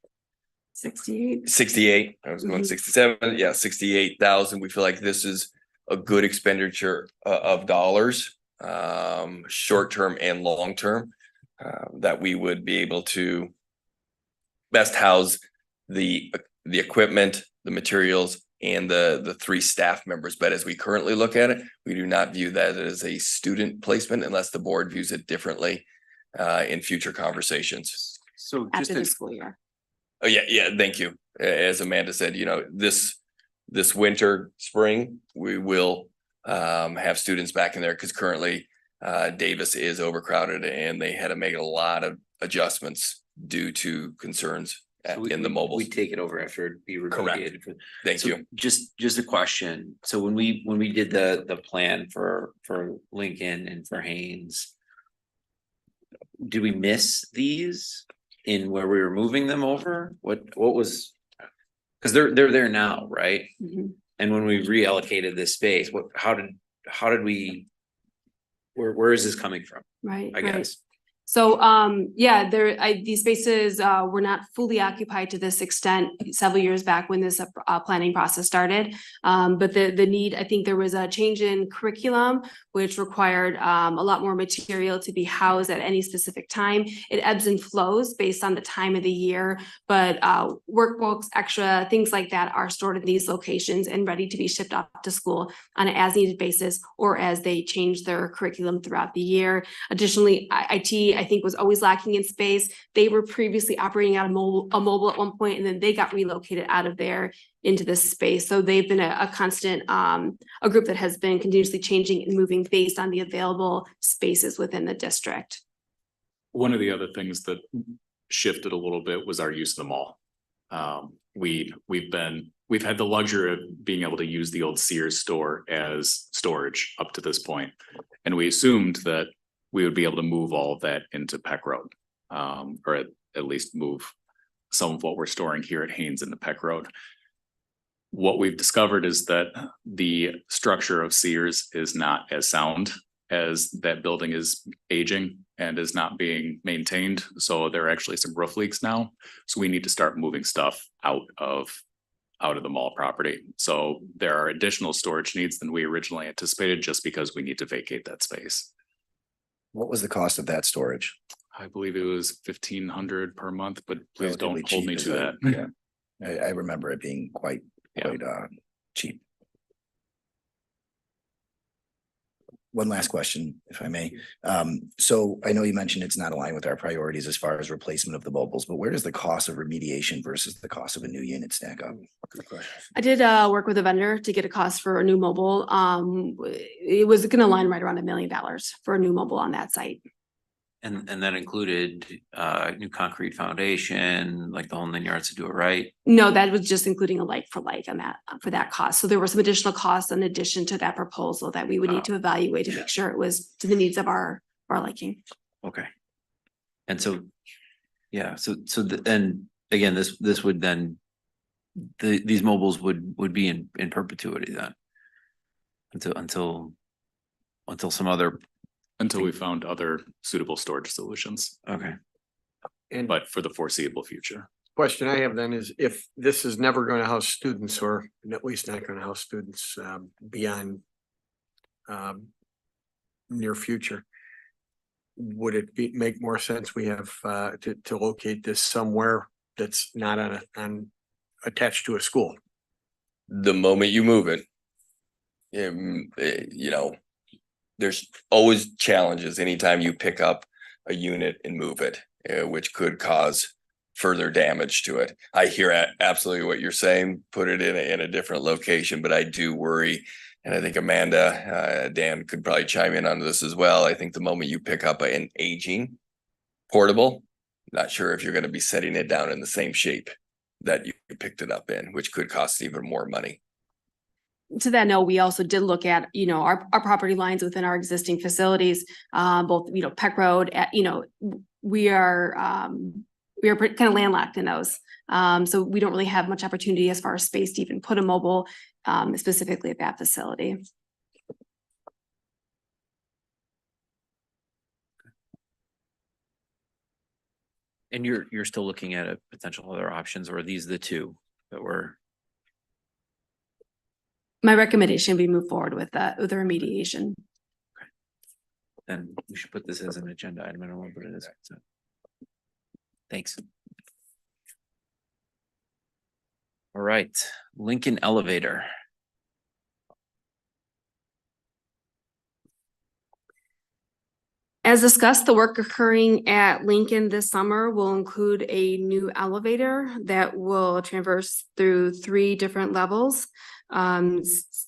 68. I was going 67. Yeah, 68,000. We feel like this is a good expenditure of dollars, short-term and long-term, that we would be able to best house the equipment, the materials, and the 3 staff members. But as we currently look at it, we do not view that as a student placement unless the board views it differently in future conversations. So After the school year. Oh, yeah, thank you. As Amanda said, this winter, spring, we will have students back in there because currently Davis is overcrowded and they had to make a lot of adjustments due to concerns in the mobile. We take it over after it be remediated. Thank you. Just a question. So when we did the plan for Lincoln and for Haynes, did we miss these in where we were moving them over? What was, because they're there now, right? And when we reallocated this space, how did we, where is this coming from? Right. I guess. So, these spaces were not fully occupied to this extent several years back when this planning process started. But the need, I think there was a change in curriculum, which required a lot more material to be housed at any specific time. It ebbs and flows based on the time of the year, but workbooks, extra things like that are stored in these locations and ready to be shipped off to school on an as needed basis or as they change their curriculum throughout the year. Additionally, IT, I think was always lacking in space. They were previously operating out of a mobile at one point, and then they got relocated out of there into this space. So they've been a constant, a group that has been continuously changing and moving based on the available spaces within the district. One of the other things that shifted a little bit was our use of the mall. We've had the luxury of being able to use the old Sears store as storage up to this point. And we assumed that we would be able to move all of that into Peck Road. Or at least move some of what we're storing here at Haynes into Peck Road. What we've discovered is that the structure of Sears is not as sound as that building is aging and is not being maintained. So there are actually some roof leaks now. So we need to start moving stuff out of the mall property. So there are additional storage needs than we originally anticipated just because we need to vacate that space. What was the cost of that storage? I believe it was $1,500 per month, but please Relatively don't hold me cheap, to is that. it? Yeah. I remember it being quite Yeah. cheap. One last question, if I may. So I know you mentioned it's not aligned with our priorities as far as replacement of the mobiles, but where does the cost of remediation versus the cost of a new unit stack up? I did work with a vendor to get a cost for a new mobile. It was going to line right around $1 million for a new mobile on that site. And that included new concrete foundation, like the whole 9 yards to do it right. No, that was just including a like for like on that for that cost. So there were some additional costs in addition to that proposal that we would need to evaluate to make sure it was to the needs of our liking. Okay. And so, yeah, and again, this would then, these mobiles would be in perpetuity then. Until some other. Until we found other suitable storage solutions, Okay. And but for the foreseeable future. question I have then is if this is never going to house students or at least not going to house students beyond near future, would it make more sense we have to locate this somewhere that's not on attached to a school? The moment you move it, you know, there's always challenges anytime you pick up a unit and move it, which could cause further damage to it. I hear absolutely what you're saying, put it in a different location, but I do worry. And I think Amanda, Dan could probably chime in on this as well. I think the moment you pick up an aging portable, not sure if you're going to be setting it down in the same shape that you picked it up in, which could cost even more money. To that note, we also did look at, our property lines within our existing facilities, both, Peck Road, we are kind of landlocked in those. So we don't really have much opportunity as far as space to even put a mobile specifically at that facility. And you're still looking at potential other options, or are these the two that were? My recommendation would be move forward with the remediation. Then we should put this as an agenda item. I don't know what it is. So. Thanks. All right, Lincoln Elevator. As discussed, the work occurring at Lincoln this summer will include a new elevator that will traverse through 3 different levels.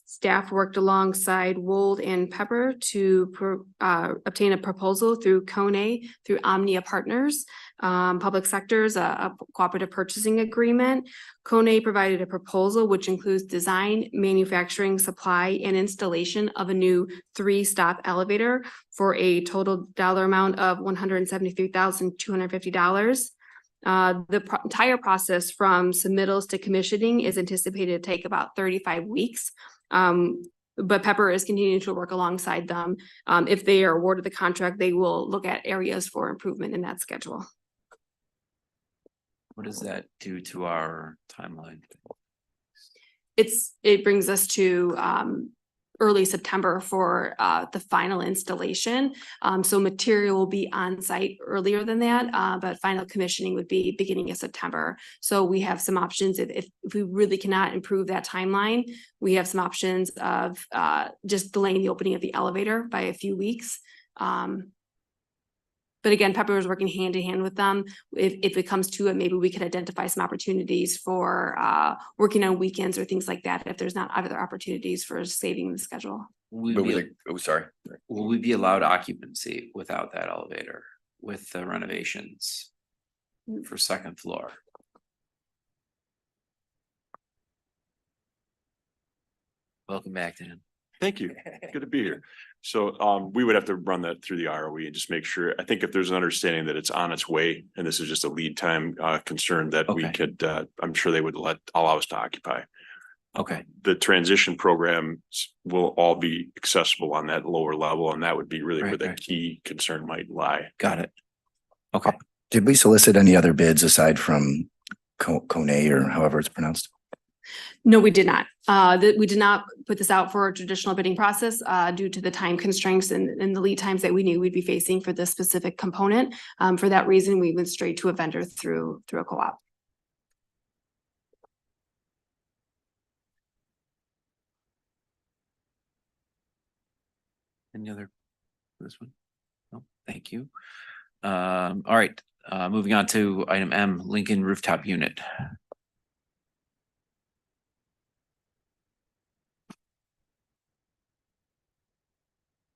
Staff worked alongside Wold and Pepper to obtain a proposal through Kone, through Omnia Partners, Public Sector's a cooperative purchasing agreement. Kone provided a proposal which includes design, manufacturing, supply, and installation of a new 3-stop elevator for a total dollar amount of $173,250. The entire process from submittals to commissioning is anticipated to take about 35 weeks. But Pepper is continuing to work alongside them. If they are awarded the contract, they will look at areas for improvement in that schedule. What does that do to our timeline? It brings us to early September for the final installation. So material will be on site earlier than that, but final commissioning would be beginning of September. So we have some options if we really cannot improve that timeline. We have some options of just delaying the opening of the elevator by a few weeks. But But again, Pepper is working hand in hand with them. If it comes to it, maybe we could identify some opportunities for working on weekends or things like that, if there's not other opportunities for saving the schedule. Will But we, with the- oh, sorry. will we be allowed occupancy without that elevator with the renovations for second floor? Welcome back, Dan. Thank you. Good to be here. So we would have to run that through the ROE and just make sure, I think if there's an understanding that it's on its way and this is just a lead time concern that we Okay. could, I'm sure they would allow us to occupy. Okay, The transition programs will all be accessible on that lower level, and that would be really where Right, the right. key concern might lie. got it. Okay, Did we solicit any other bids aside from Kone or however it's pronounced? No, we did not. We did not put this out for a traditional bidding process due to the time constraints and the lead times that we knew we'd be facing for this specific component. For that reason, we went straight to a vendor through a co-op. any other, this one? No, thank you. All right, moving on to item M, Lincoln rooftop unit.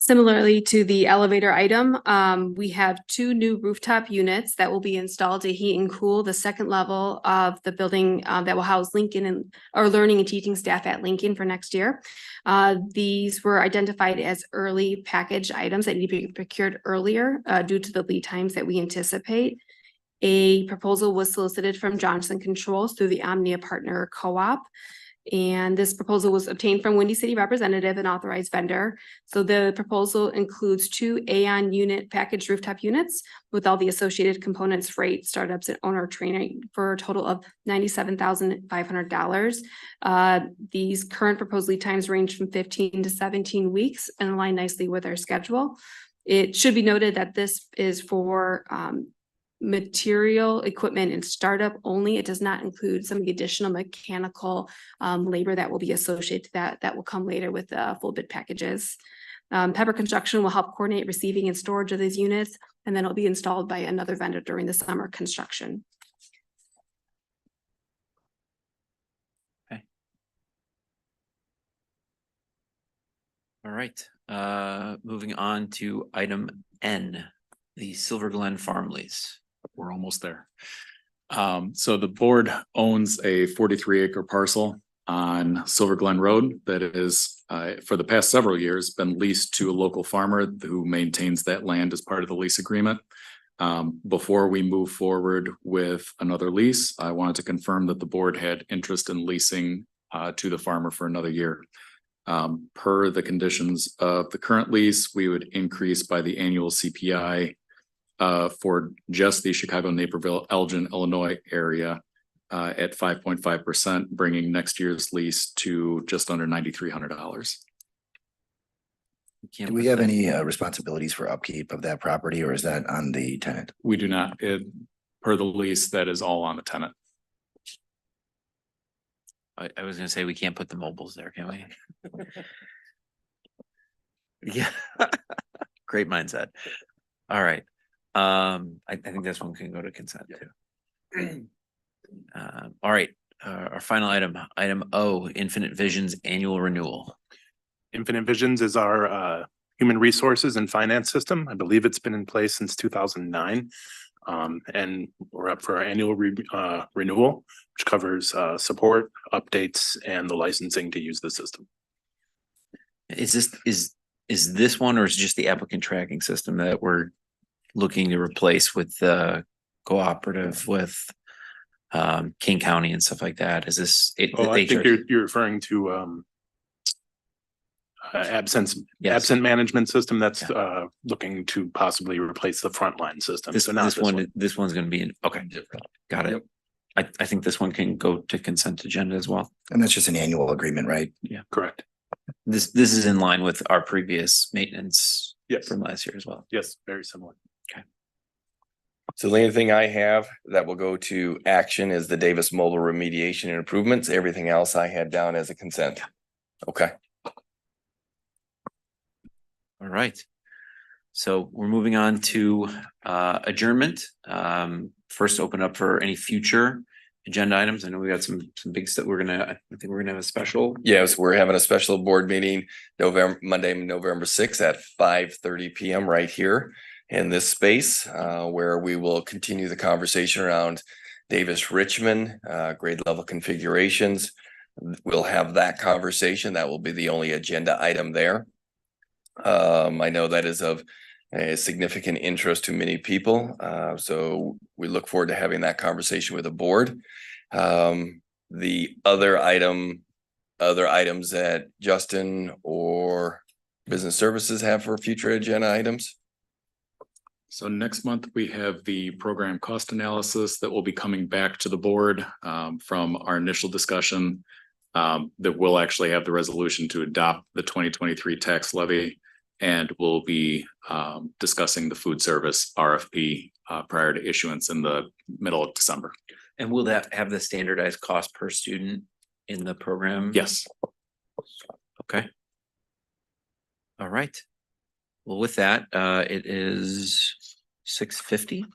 Similarly to the elevator item, we have two new rooftop units that will be installed to heat and cool the second level of the building that will house Lincoln and our learning and teaching staff at Lincoln for next year. These were identified as early package items that need to be procured earlier due to the lead times that we anticipate. A proposal was solicited from Johnson Controls through the Omnia Partner Co-op. And this proposal was obtained from Windy City representative and authorized vendor. So the proposal includes two Aon unit package rooftop units with all the associated components, freight, startups, and owner training for a total of $97,500. These current proposed lead times range from 15 to 17 weeks and align nicely with our schedule. It should be noted that this is for material, equipment, and startup only. It does not include some of the additional mechanical labor that will be associated to that will come later with the full bid packages. Pepper Construction will help coordinate receiving and storage of these units, and then it'll be installed by another vendor during the summer construction. All right, moving on to item N, the Silver Glen farm lease. We're almost there. So the board owns a 43-acre parcel on Silver Glen Road that is, for the past several years, been leased to a local farmer who maintains that land as part of the lease agreement. Before we move forward with another lease, I wanted to confirm that the board had interest in leasing to the farmer for another year. Per the conditions of the current lease, we would increase by the annual CPI for just the Chicago, Naperville, Elgin, Illinois area at 5.5%, bringing next year's lease to just under $9,300. Do we have any responsibilities for upkeep of that property, or is that on the tenant? We do not, per the lease, that is all on the tenant. I was gonna say, we can't put the mobiles there, can we? Yeah, great mindset. All right. I think this one can go to consent too. All right, our final item O, Infinite Visions Annual Renewal. Infinite Visions is our human resources and finance system. I believe it's been in place since 2009. And we're up for our annual renewal, which covers support, updates, and the licensing to use the system. Is this one, or is it just the applicant tracking system that we're looking to replace with the cooperative with King County and stuff like that? Is this it? Oh, I think you're referring to absent management system that's looking to possibly replace the frontline system. This one's going to be okay. Got it. Yep. I think this one can go to consent agenda as well. And that's just an annual agreement, right? Yeah, Correct. This is in line with our previous maintenance from last year as well. Yes, very similar. So the only thing I have that will go to action is the Davis Mobile Remediation and Improvements. Everything else I had down as a consent. Okay. All right. So we're moving on to adjournment. First open up for any future agenda items. I know we got some big stuff. I think we're gonna have a special. Yes, we're having a special board meeting Monday, November 6th at 5:30 PM right here in this space, where we will continue the conversation around Davis Richmond, grade level configurations. We'll have that conversation. That will be the only agenda item there. I know that is of a significant interest to many people. So we look forward to having that conversation with the board. The other items that Justin or Business Services have for future agenda items. So next month, we have the program cost analysis that will be coming back to the board from our initial discussion. That will actually have the resolution to adopt the 2023 tax levy. And we'll be discussing the food service RFP prior to issuance in the middle of December. And will that have the standardized cost per student in the program? Yes. Okay. All right. Well, with that, it is 6:50.